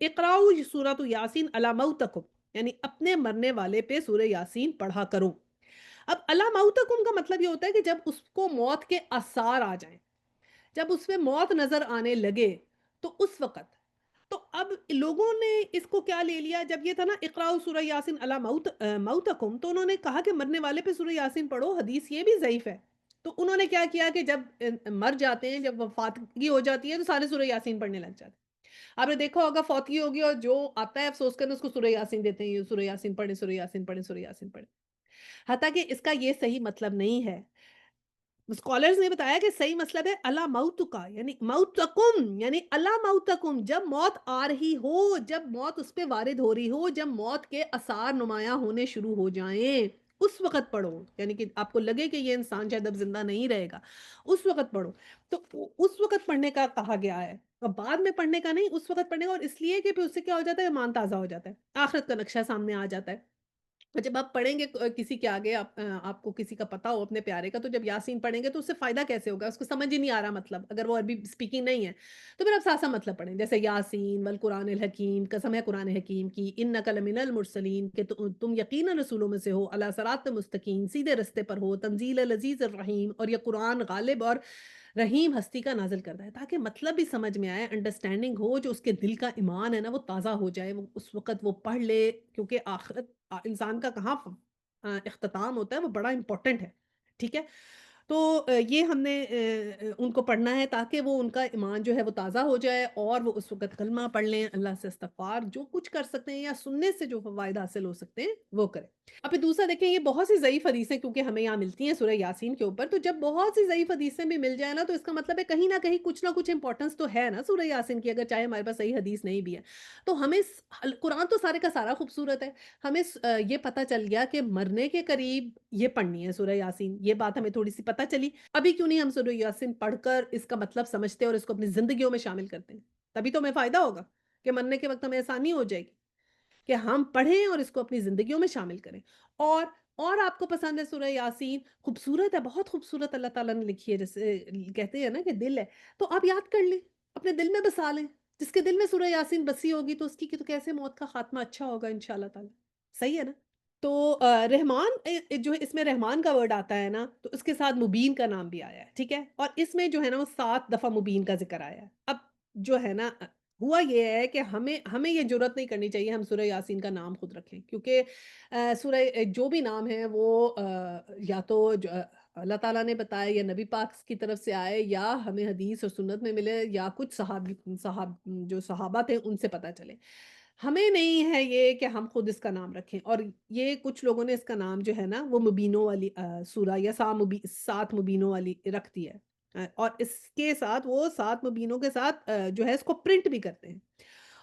اقراؤ سورۃ یاسین علی موتکم، یعنی اپنے مرنے والے پہ سورہ یاسین پڑھا کرو۔ اب علی موتکم کا مطلب یہ ہوتا ہے کہ جب اس کو موت کے آثار آ جائیں، جب اس میں موت نظر آنے لگے تو اس وقت، تو اب لوگوں نے اس کو کیا لے لیا، جب یہ تھا نا اقراء سورہ یاسین علی موتکم، تو انہوں نے کہا کہ مرنے والے پہ سورہ یاسین پڑھو، حدیث یہ بھی ضعیف ہے۔ تو انہوں نے کیا کیا کہ جب مر جاتے ہیں، جب وفاتگی ہو جاتی ہے تو سارے سورہ یاسین پڑھنے لگ جاتے ہیں۔ آپ نے دیکھا ہوگا فوتگی ہوگی اور جو آتا ہے افسوس کرنے اس کو سورہ یاسین دیتے ہیں، یہ سورہ یاسین پڑھیں، سورہ یاسین پڑھیں، سورہ یاسین پڑھیں، حتیٰ کہ اس کا یہ صحیح مطلب نہیں ہے۔ اسکالرز نے بتایا کہ صحیح مطلب ہے اللہ موت کا، یعنی موتکم، یعنی اللہ موتکم، جب موت آ رہی ہو، جب موت اس پہ وارد ہو رہی ہو، جب موت کے آثار نمایاں ہونے شروع ہو جائیں اس وقت پڑھو، یعنی کہ آپ کو لگے کہ یہ انسان شاید اب زندہ نہیں رہے گا، اس وقت پڑھو۔ تو اس وقت پڑھنے کا کہا گیا ہے اور بعد میں پڑھنے کا نہیں، اس وقت پڑھنے کا، اور اس لیے کہ پھر اس سے کیا ہو جاتا ہے، ایمان تازہ ہو جاتا ہے، آخرت کا نقشہ سامنے آ جاتا ہے۔ اور جب آپ پڑھیں گے کسی کے آگے، آپ کو کسی کا پتہ ہو اپنے پیارے کا، تو جب یاسین پڑھیں گے تو اس سے فائدہ کیسے ہوگا؟ اس کو سمجھ ہی نہیں آ رہا مطلب، اگر وہ عربی اسپیکنگ نہیں ہے تو پھر آپ سا مطلب پڑھیں، جیسے یاسین والقرآن الحکیم، قسم ہے قرآن حکیم کی، انک لمن المرسلین، کہ تم یقینا رسولوں میں سے ہو، علی صراط مستقیم، سیدھے رستے پر ہو، تنزیل العزیز الرحیم، اور یہ قرآن غالب اور رحیم ہستی کا نازل کرتا ہے، تاکہ مطلب بھی سمجھ میں آئے، انڈرسٹینڈنگ ہو، جو اس کے دل کا ایمان ہے نا وہ تازہ ہو جائے، وہ اس وقت وہ پڑھ لے، کیونکہ آخرت انسان کا کہاں اختتام ہوتا ہے، وہ بڑا امپورٹنٹ ہے، ٹھیک ہے؟ تو یہ ہم نے ان کو پڑھنا ہے تاکہ وہ ان کا ایمان جو ہے وہ تازہ ہو جائے، اور وہ اس وقت کلمہ پڑھ لیں، اللہ سے استغفار جو کچھ کر سکتے ہیں یا سننے سے جو فوائد حاصل ہو سکتے ہیں وہ کریں۔ اب پھر دوسرا دیکھیں، یہ بہت سی ضعیف حدیثیں کیونکہ ہمیں یہاں ملتی ہیں سورہ یاسین کے اوپر، تو جب بہت سی ضعیف حدیثیں بھی مل جائیں نا تو اس کا مطلب ہے کہیں نہ کچھ امپورٹنس تو ہے نا سورہ یاسین کی، اگر چاہے ہمارے پاس صحیح حدیث نہیں بھی ہے تو ہمیں قرآن تو سارے کا سارا خوبصورت ہے، ہمیں یہ پتہ چل گیا کہ مرنے کے قریب یہ پڑھنی ہے سورہ یاسین، یہ بات ہمیں تھوڑی سی پتہ چلی۔ ابھی کیوں نہیں ہم سورہ یاسین پڑھ کر اس کا مطلب سمجھتے اور اس کو اپنی زندگیوں میں شامل کرتے ہیں؟ تبھی تو ہمیں فائدہ ہوگا کہ مرنے کے وقت ہمیں آسانی ہو جائے گی کہ ہم پڑھیں اور اس کو اپنی زندگیوں میں شامل کریں۔ اور اور آپ کو پسند ہے سورہ یاسین، خوبصورت ہے، بہت خوبصورت اللہ تعالیٰ نے لکھی ہے، جیسے کہتے ہیں نا کہ دل ہے، تو آپ یاد کر لیں، اپنے دل میں بسا لیں، جس کے دل میں سورہ یاسین بسی ہوگی تو اس کی تو کیسے موت کا خاتمہ اچھا ہوگا انشاءاللہ تعالی۔ صحیح ہے نا؟ تو رحمان، جو اس میں رحمان کا ورڈ آتا ہے نا تو اس کے ساتھ مبین کا نام بھی آیا ہے، ٹھیک ہے؟ اور اس میں جو ہے نا وہ 7 دفعہ مبین کا ذکر آیا ہے۔ اب جو ہے نا ہوا یہ ہے کہ ہمیں یہ جرات نہیں کرنی چاہیے ہم سورہ یاسین کا نام خود رکھیں، کیونکہ سورہ جو بھی نام ہے وہ یا تو اللہ تعالیٰ نے بتایا یا نبی پاک کی طرف سے آئے یا ہمیں حدیث اور سنت میں ملے یا کچھ جو صحابہ تھے ان سے پتہ چلے۔ ہمیں نہیں ہے یہ کہ ہم خود اس کا نام رکھیں، اور یہ کچھ لوگوں نے اس کا نام جو ہے نا وہ مبینوں والی سورہ یا 7 مبینوں والی رکھ دی ہے، اور اس کے ساتھ وہ 7 مبینوں کے ساتھ جو ہے اس کو پرنٹ بھی کرتے ہیں،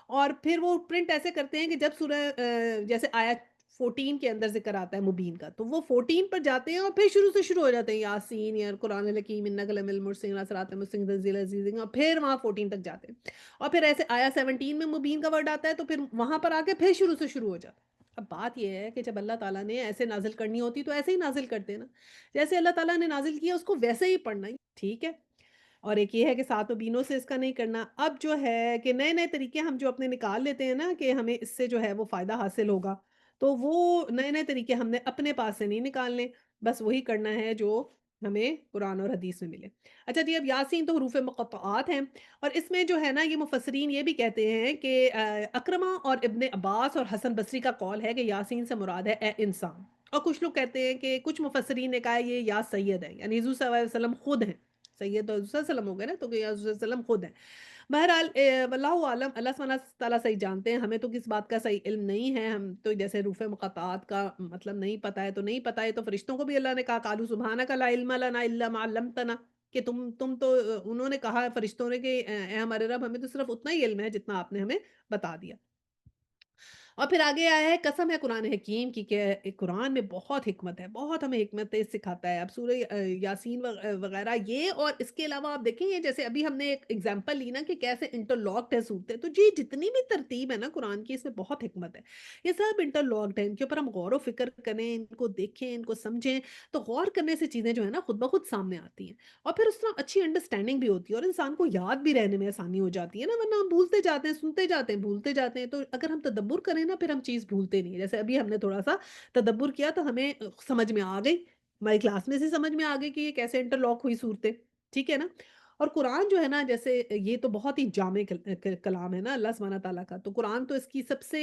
اور پھر وہ پرنٹ ایسے کرتے ہیں کہ جب سورہ جیسے آیت 14 کے اندر ذکر آتا ہے مبین کا تو وہ 14 پر جاتے ہیں اور پھر شروع سے شروع ہو جاتے ہیں، یاسین یا قرآن الحکیم انک لمن المرسلین علی صراط مستقیم تنزیل العزیز، اور پھر وہاں 14 تک جاتے ہیں، اور پھر ایسے آیا 17 میں مبین کا ورڈ آتا ہے تو پھر وہاں پر آ کے پھر شروع سے شروع ہو جاتا ہے۔ اب بات یہ ہے کہ جب اللہ تعالیٰ نے ایسے نازل کرنی ہوتی تو ایسے ہی نازل کرتے ہیں نا، جیسے اللہ تعالیٰ نے نازل کیا اس کو ویسے ہی پڑھنا ہے، ٹھیک ہے؟ اور ایک یہ ہے کہ 7 مبینوں سے اس کا نہیں کرنا۔ اب جو ہے کہ نئے نئے طریقے ہم جو اپنے نکال لیتے ہیں نا کہ ہمیں اس سے جو ہے وہ فائدہ حاصل ہوگا، تو وہ نئے نئے طریقے ہم نے اپنے پاس سے نہیں نکالنے، بس وہی کرنا ہے جو ہمیں قرآن اور حدیث میں ملے۔ اچھا جی، اب یاسین تو حروف مقطعات ہیں، اور اس میں جو ہے نا یہ مفسرین یہ بھی کہتے ہیں کہ اکرمہ اور ابن عباس اور حسن بصری کا قول ہے کہ یاسین سے مراد ہے اے انسان، اور کچھ لوگ کہتے ہیں کہ کچھ مفسرین نے کہا ہے یہ یا سید ہے، یعنی حضور صلی اللہ علیہ وسلم خود ہیں، سید تو حضور صلی اللہ علیہ وسلم ہو گئے نا، تو کہ یا حضور صلی اللہ علیہ وسلم خود ہیں۔ بہرحال واللہ عالم، اللہ سبحانہ تعالیٰ صحیح جانتے ہیں، ہمیں تو کس بات کا صحیح علم نہیں ہے، ہم تو جیسے حروف مقطعات کا مطلب نہیں پتہ ہے تو نہیں پتہ ہے، تو فرشتوں کو بھی اللہ نے کہا قالوا سبحانک لا علم لنا الا ما علمتنا، کہ تم تو انہوں نے کہا فرشتوں نے کہ اے ہمارے رب ہمیں تو صرف اتنا ہی علم ہے جتنا آپ نے ہمیں بتا دیا۔ اور پھر آگے آیا ہے قسم ہے قرآن حکیم کی کہ قرآن میں بہت حکمت ہے، بہت ہمیں حکمتیں سکھاتا ہے۔ اب سورہ یاسین وغیرہ یہ، اور اس کے علاوہ آپ دیکھیں یہ جیسے ابھی ہم نے ایک ایگزامپل لی نا کہ کیسے انٹرلاکڈ ہے صورتیں، تو جی جتنی بھی ترتیب ہے نا قرآن کی، اس میں بہت حکمت ہے۔ یہ سب انٹرلاکڈ ہے، ان کے اوپر ہم غور و فکر کریں، ان کو دیکھیں، ان کو سمجھیں، تو غور کرنے سے چیزیں جو ہے نا خود بخود سامنے آتی ہیں، اور پھر اس طرح اچھی انڈرسٹینڈنگ بھی ہوتی ہے، اور انسان کو یاد بھی رہنے میں آسانی ہو جاتی ہے نا، ورنہ ہم بھولتے جاتے ہیں، سنتے جاتے ہیں، بھولتے جاتے ہیں۔ تو اگر ہم تدبر کریں نا پھر ہم چیز بھولتے نہیں ہیں۔ جیسے ابھی ہم نے تھوڑا سا تدبر کیا تو ہمیں سمجھ میں آ گئی، ہماری کلاس میں سے سمجھ میں آ گئی کہ یہ کیسے انٹرلاک ہوئی صورتیں، ٹھیک ہے نا؟ اور قرآن جو ہے نا، جیسے یہ تو بہت ہی جامع کلام ہے نا اللہ سبحانہ تعالیٰ کا، تو قرآن تو اس کی سب سے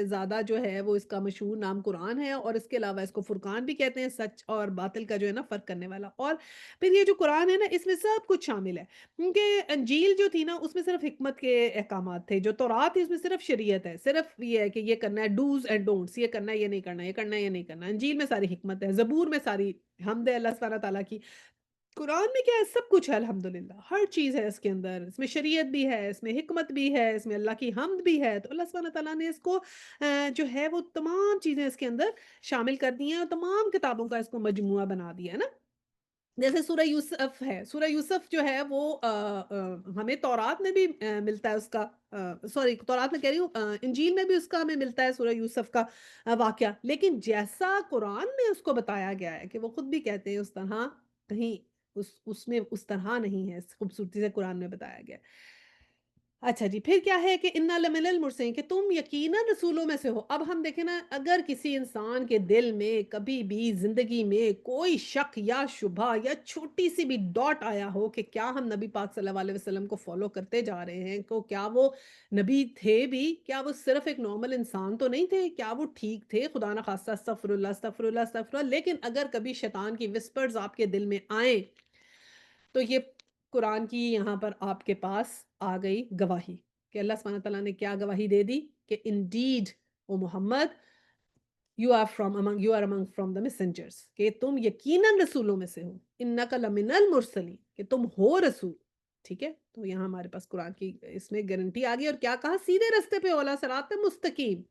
زیادہ جو ہے وہ اس کا مشہور نام قرآن ہے، اور اس کے علاوہ اس کو فرقان بھی کہتے ہیں، سچ اور باطل کا جو ہے نا فرق کرنے والا۔ اور پھر یہ جو قرآن ہے نا اس میں سب کچھ شامل ہے، کیونکہ انجیل جو تھی نا اس میں صرف حکمت کے احکامات تھے، جو تورات تھی اس میں صرف شریعت ہے، صرف یہ ہے کہ یہ کرنا ہے، ڈوز اینڈ ڈونٹس، یہ کرنا ہے یہ نہیں کرنا، یہ کرنا ہے یہ نہیں کرنا۔ انجیل میں ساری حکمت ہے، زبور میں ساری حمد ہے اللہ سبحانہ تعالیٰ کی۔ قرآن میں کیا ہے، سب کچھ ہے الحمدللہ، ہر چیز ہے اس کے اندر، اس میں شریعت بھی ہے، اس میں حکمت بھی ہے، اس میں اللہ کی حمد بھی ہے، تو اللہ سبحانہ تعالیٰ نے اس کو جو ہے وہ تمام چیزیں اس کے اندر شامل کر دی ہیں، اور تمام کتابوں کا اس کو مجموعہ بنا دیا ہے نا۔ جیسے سورہ یوسف ہے، سورہ یوسف جو ہے وہ ہمیں تورات میں بھی ملتا ہے اس کا، سوری تورات میں کہہ رہی ہوں، انجیل میں بھی اس کا ہمیں ملتا ہے سورہ یوسف کا واقعہ، لیکن جیسا قرآن میں اس کو بتایا گیا ہے کہ وہ خود بھی کہتے ہیں اس طرح کہیں اس میں اس طرح نہیں ہے، اس خوبصورتی سے قرآن میں بتایا گیا ہے۔ اچھا جی، پھر کیا ہے کہ اِنَّا لَمِنَ الْمُرْسَلِينَ کہ تم یقیناً رسولوں میں سے ہو۔ اب ہم دیکھیں نا، اگر کسی انسان کے دل میں کبھی بھی زندگی میں کوئی شک یا شبہ یا چھوٹی سی بھی ڈاٹ آیا ہو کہ کیا ہم نبی پاک صلی اللہ علیہ وسلم کو فالو کرتے جا رہے ہیں، کو کیا وہ نبی تھے بھی، کیا وہ صرف ایک نارمل انسان تو نہیں تھے، کیا وہ ٹھیک تھے، خدا نخواستہ استغفر اللہ استغفر اللہ استغفر اللہ، لیکن اگر کبھی شیطان کی وسپرز آپ کے دل میں آئیں تو یہ قرآن کی یہاں پر آپ کے پاس آ گئی گواہی، کہ اللہ سبحانہ تعالیٰ نے کیا گواہی دے دی کہ indeed O Muhammad you are among from the messengers, کہ تم یقیناً رسولوں میں سے ہو، انک لمن المرسلین کہ تم ہو رسول، ٹھیک ہے؟ تو یہاں ہمارے پاس قرآن کی اس میں گارنٹی آ گئی، اور کیا کہا، سیدھے رستے پہ اولا صراط مستقیم،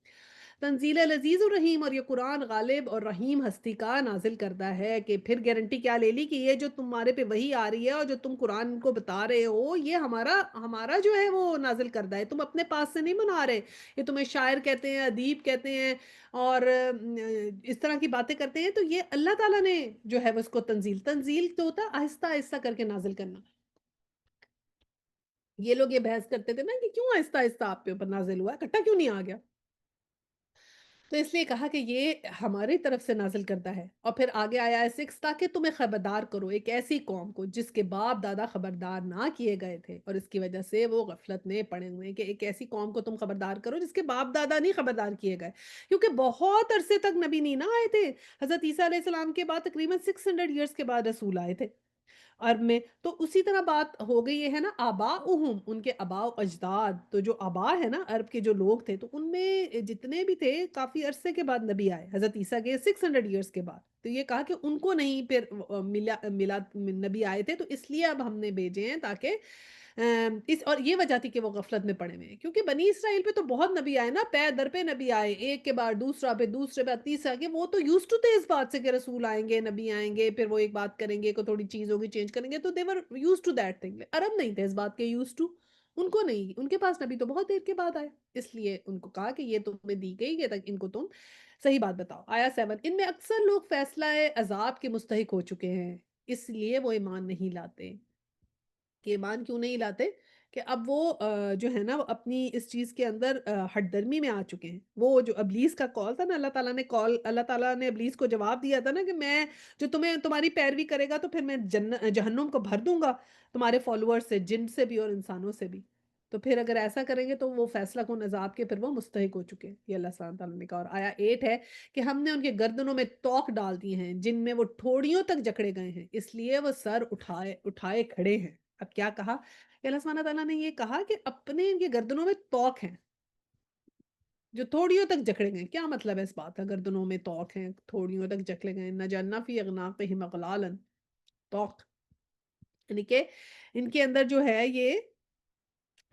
تنزیل العزیز الرحیم، اور یہ قرآن غالب اور رحیم ہستی کا نازل کرتا ہے، کہ پھر گارنٹی کیا لے لی کہ یہ جو تمہارے پہ وہی آ رہی ہے اور جو تم قرآن کو بتا رہے ہو یہ ہمارا ہمارا جو ہے وہ نازل کردہ ہے، تم اپنے پاس سے نہیں بنا رہے، یہ تمہیں شاعر کہتے ہیں، ادیب کہتے ہیں، اور اس طرح کی باتیں کرتے ہیں، تو یہ اللہ تعالیٰ نے جو ہے وہ اس کو تنزیل تو ہوتا ہے آہستہ آہستہ کر کے نازل کرنا۔ یہ لوگ یہ بحث کرتے تھے نا کہ کیوں آہستہ آہستہ آپ پہ اوپر نازل ہوا ہے، اکٹھا کیوں نہیں آ گیا؟ تو اس لیے کہا کہ یہ ہماری طرف سے نازل کرتا ہے، اور پھر آگے آیا ہے 6 تاکہ تمہیں خبردار کرو ایک ایسی قوم کو جس کے باپ دادا خبردار نہ کیے گئے تھے، اور اس کی وجہ سے وہ غفلت میں پڑے ہوئے ہیں، کہ ایک ایسی قوم کو تم خبردار کرو جس کے باپ دادا نہیں خبردار کیے گئے، کیونکہ بہت عرصے تک نبی نہیں نہ آئے تھے، حضرت عیسیٰ علیہ السلام کے بعد تقریباً 600 ایئرس کے بعد رسول آئے تھے عرب میں، تو اسی طرح بات ہو گئی ہے نا، آباؤہم ان کے آباء و اجداد، تو جو آباء ہے نا عرب کے جو لوگ تھے تو ان میں جتنے بھی تھے کافی عرصے کے بعد نبی آئے حضرت عیسیٰ کے 600 ایئرس کے بعد، تو یہ کہا کہ ان کو نہیں پھر ملا نبی آئے تھے، تو اس لیے اب ہم نے بھیجے ہیں تاکہ اس اور یہ وجہ تھی کہ وہ غفلت میں پڑے ہوئے ہیں، کیونکہ بنی اسرائیل پہ تو بہت نبی آئے نا، پے در پہ نبی آئے، ایک کے بعد دوسرا، پہ دوسرے بعد تیسرا، کہ وہ تو یوز ٹو تھے اس بات سے کہ رسول آئیں گے، نبی آئیں گے، پھر وہ ایک بات کریں گے، کو تھوڑی چیز ہوگی چینج کریں گے، تو دے ور یوز ٹو دیٹ تھنگ، عرب نہیں تھے اس بات کے یوز ٹو، ان کو نہیں، ان کے پاس نبی تو بہت دیر کے بعد آئے، اس لیے ان کو کہا کہ یہ تمہیں دی گئی ہے تک ان کو تم صحیح بات بتاؤ۔ آیا 7 ان میں اکثر لوگ فیصلہ عذاب کے مستحق ہو چکے ہیں، اس لیے وہ ایمان نہیں لاتے، کہ ایمان کیوں نہیں لاتے، کہ اب وہ جو ہے نا وہ اپنی اس چیز کے اندر ہٹ درمی میں آ چکے ہیں، وہ جو ابلیس کا کال تھا نا، اللہ تعالیٰ نے ابلیس کو جواب دیا تھا نا کہ میں جو تمہاری پیروی کرے گا تو پھر میں جہنم کو بھر دوں گا تمہارے فالوور سے، جن سے بھی اور انسانوں سے بھی، تو پھر اگر ایسا کریں گے تو وہ فیصلہ کن عذاب کے پھر وہ مستحق ہو چکے ہیں، یہ اللہ سبحانہ تعالیٰ نے کہا۔ اور آیا 8 ہے کہ ہم نے ان کے گردنوں میں توق ڈال دی ہیں جن میں وہ ٹھوڑیوں تک جکڑے گئے ہیں، اس لیے وہ سر اٹھائے اٹھائے کھڑے ہیں۔ اب کیا کہا کہ اللہ سبحانہ تعالیٰ نے یہ کہا کہ اپنے ان کے گردنوں میں توق ہیں جو تھوڑیوں تک جکڑے گئے، کیا مطلب ہے اس بات کا، گردنوں میں توق ہیں تھوڑیوں تک جکڑے گئے، نہ جاننا فی اغناقہم اغلالا، توق یعنی کہ ان کے اندر جو ہے یہ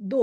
2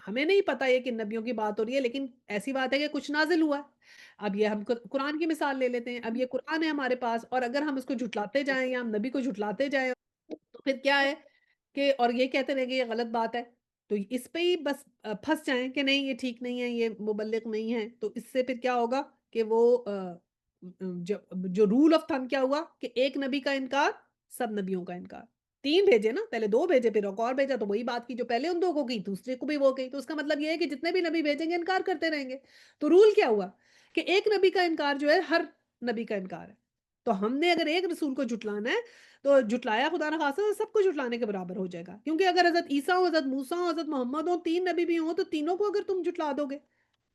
ہمیں نہیں پتا یہ کن نبیوں کی بات ہو رہی ہے، لیکن ایسی بات ہے کہ کچھ نازل ہوا ہے۔ اب یہ ہم قرآن کی مثال لے لیتے ہیں، اب یہ قرآن ہے ہمارے پاس، اور اگر ہم اس کو جھٹلاتے جائیں یا ہم نبی کو جھٹلاتے جائیں، تو پھر کیا ہے کہ اور یہ کہتے رہیں گے یہ غلط بات ہے، تو اس پہ ہی بس پھنس جائیں کہ نہیں یہ ٹھیک نہیں ہے، یہ مبلغ نہیں ہے، تو اس سے پھر کیا ہوگا کہ وہ جو جو رول آف تھم کیا ہوا کہ ایک نبی کا انکار، سب نبیوں کا انکار۔ 3 بھیجے نا، پہلے 2 بھیجے پھر ایک اور بھیجا، تو وہی بات کی جو پہلے ان 2 کو کی دوسرے کو بھی وہ کی، تو اس کا مطلب یہ ہے کہ جتنے بھی نبی بھیجیں گے انکار کرتے رہیں گے۔ تو رول کیا ہوا کہ ایک نبی کا انکار جو ہے ہر نبی کا انکار ہے۔ تو ہم نے اگر ایک رسول کو جھٹلانا ہے تو جھٹلایا خدا نخواستہ تو سب کو جھٹلانے کے برابر ہو جائے گا، کیونکہ اگر حضرت عیسیٰ ہو، حضرت موسیٰ ہو، حضرت محمد ہو، 3 نبی بھی ہوں، تو تینوں کو اگر تم جھٹلا دو گے،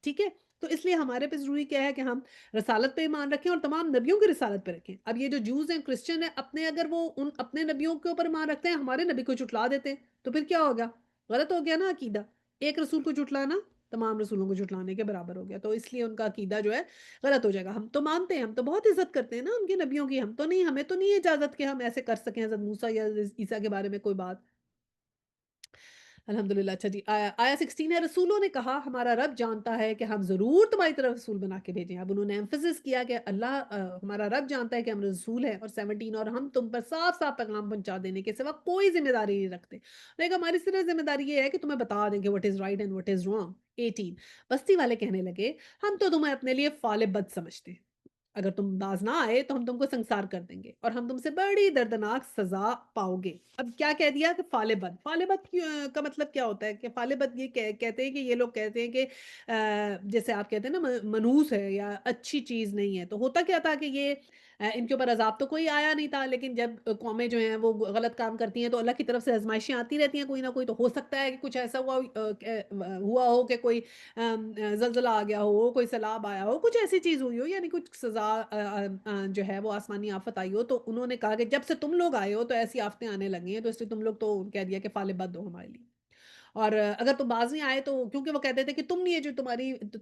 ٹھیک ہے؟ تو اس لیے ہمارے پہ ضروری کیا ہے کہ ہم رسالت پہ ایمان رکھیں اور تمام نبیوں کی رسالت پہ رکھیں۔ اب یہ جو جوز ہیں، کرسچن ہیں، اپنے اگر وہ ان اپنے نبیوں کے اوپر ایمان رکھتے ہیں، ہمارے نبی کو جھٹلا دیتے ہیں، تو پھر کیا ہو گیا؟ غلط ہو گیا نا عقیدہ۔ ایک رسول کو جھٹلانا تمام رسولوں کو جھٹلانے کے برابر ہو گیا، تو اس لیے ان کا عقیدہ جو ہے غلط ہو جائے گا۔ ہم تو مانتے ہیں، ہم تو بہت عزت کرتے ہیں نا ان کے نبیوں کی، ہم تو نہیں، ہمیں تو نہیں اجازت کہ ہم ایسے کر سکیں حضرت موسیٰ یا عیسیٰ کے بارے میں کوئی بات۔ الحمدللہ، اچھا جی، آیا 16 ہے، رسولوں نے کہا ہمارا رب جانتا ہے کہ ہم ضرور تمہاری طرف رسول بنا کے بھیجیں۔ اب انہوں نے ایمفسس کیا کہ اللہ ہمارا رب جانتا ہے کہ ہم رسول ہیں، اور 17 اور ہم تم پر صاف صاف پیغام پہنچا دینے کے سوا کوئی ذمہ داری نہیں رکھتے، لیکن ہماری صرف ذمہ داری یہ ہے کہ تمہیں بتا دیں کہ what is right and what is wrong. 18، بستی والے کہنے لگے ہم تو تمہیں اپنے لیے فال بد سمجھتے ہیں، اگر تم باز نہ آئے تو ہم تم کو سنسار کر دیں گے اور ہم تم سے بڑی دردناک سزا پاؤ گے۔ اب کیا کہہ دیا کہ فال بد، فال بد کا مطلب کیا ہوتا ہے کہ فال بد یہ کہتے ہیں کہ یہ لوگ کہتے ہیں کہ جیسے آپ کہتے ہیں نا منحوس ہے یا اچھی چیز نہیں ہے، تو ہوتا کیا تھا کہ یہ ان کے اوپر عذاب تو کوئی آیا نہیں تھا، لیکن جب قومیں جو ہیں وہ غلط کام کرتی ہیں تو اللہ کی طرف سے آزمائشیں آتی رہتی ہیں کوئی نہ کوئی، تو ہو سکتا ہے کہ کچھ ایسا ہوا ہو کہ کوئی زلزلہ آ گیا ہو، کوئی سیلاب آیا ہو، کچھ ایسی چیز ہوئی ہو، یعنی کچھ سزا جو ہے وہ آسمانی آفت آئی ہو، تو انہوں نے کہا کہ جب سے تم لوگ آئے ہو تو ایسی آفتیں آنے لگی ہیں، تو اس لیے تم لوگ تو کہہ دیا کہ فال بد ہو ہمارے لیے، اور اگر تم باز نہیں آئے تو کیونکہ وہ کہتے تھے کہ تم یہ جو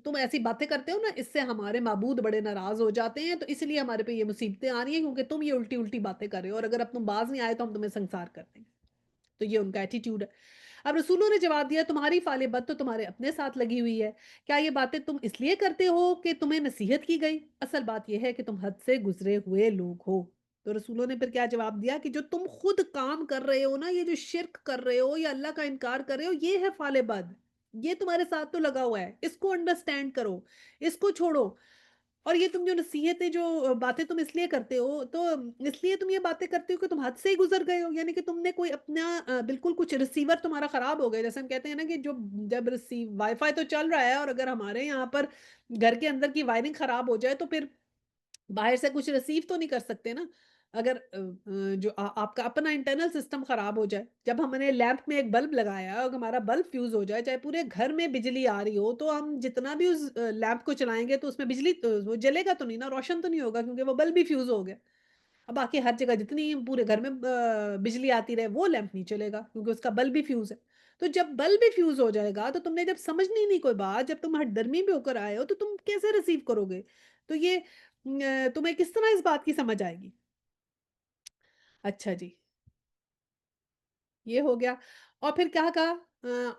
تم ایسی باتیں کرتے ہو نا، اس سے ہمارے معبود بڑے ناراض ہو جاتے ہیں، تو اس لیے ہمارے پہ یہ مصیبتیں آ رہی ہیں کیونکہ تم یہ الٹی الٹی باتیں کر رہے ہو، اور اگر اب تم باز نہیں آئے تو ہم تمہیں سنسار کر دیں گے۔ تو یہ ان کا ایٹیٹیوڈ ہے۔ اب رسولوں نے جواب دیا تمہاری فال بد تو تمہارے اپنے ساتھ لگی ہوئی ہے، کیا یہ باتیں تم اس لیے کرتے ہو کہ تمہیں نصیحت کی گئی؟ اصل بات یہ ہے کہ تم حد سے گزرے ہوئے لوگ ہو۔ تو رسولوں نے پھر کیا جواب دیا کہ جو تم خود کام کر رہے ہو نا، یہ جو شرک کر رہے ہو یا اللہ کا انکار کر رہے ہو، یہ ہے فال بد، یہ تمہارے ساتھ تو لگا ہوا ہے، اس کو انڈرسٹینڈ کرو، اس کو چھوڑو۔ اور یہ تم جو نصیحتیں جو باتیں تم اس لیے کرتے ہو، تو اس لیے تم یہ باتیں کرتے ہو کہ تم حد سے ہی گزر گئے ہو، یعنی کہ تم نے کوئی اپنا بالکل کچھ ریسیور تمہارا خراب ہو گیا، جیسے ہم کہتے ہیں نا کہ جو جب وائی فائی تو چل رہا ہے اور اگر ہمارے یہاں پر گھر کے اندر کی وائرنگ خراب ہو جائے تو پھر باہر سے کچھ ریسیو تو نہیں کر سکتے نا، اگر جو آپ کا اپنا انٹرنل سسٹم خراب ہو جائے، جب ہم نے لیمپ میں ایک بلب لگایا اور ہمارا بلب فیوز ہو جائے، چاہے پورے گھر میں بجلی آ رہی ہو، تو ہم جتنا بھی اس لیمپ کو چلائیں گے تو اس میں بجلی وہ جلے گا تو نہیں نا، روشن تو نہیں ہوگا کیونکہ وہ بلب بھی فیوز ہو گیا۔ اب باقی ہر جگہ جتنی پورے گھر میں بجلی آتی رہے وہ لیمپ نہیں چلے گا کیونکہ اس کا بلب بھی فیوز ہے۔ تو جب بلب بھی فیوز ہو جائے گا تو تم نے جب سمجھنی نہیں کوئی بات، جب تم ہٹ درمی بھی ہو کر آئے ہو تو تم کیسے ریسیو کرو گے؟ تو یہ تمہیں کس طرح اس بات کی سمجھ آئے گی؟ اچھا جی، یہ ہو گیا، اور پھر کیا کہا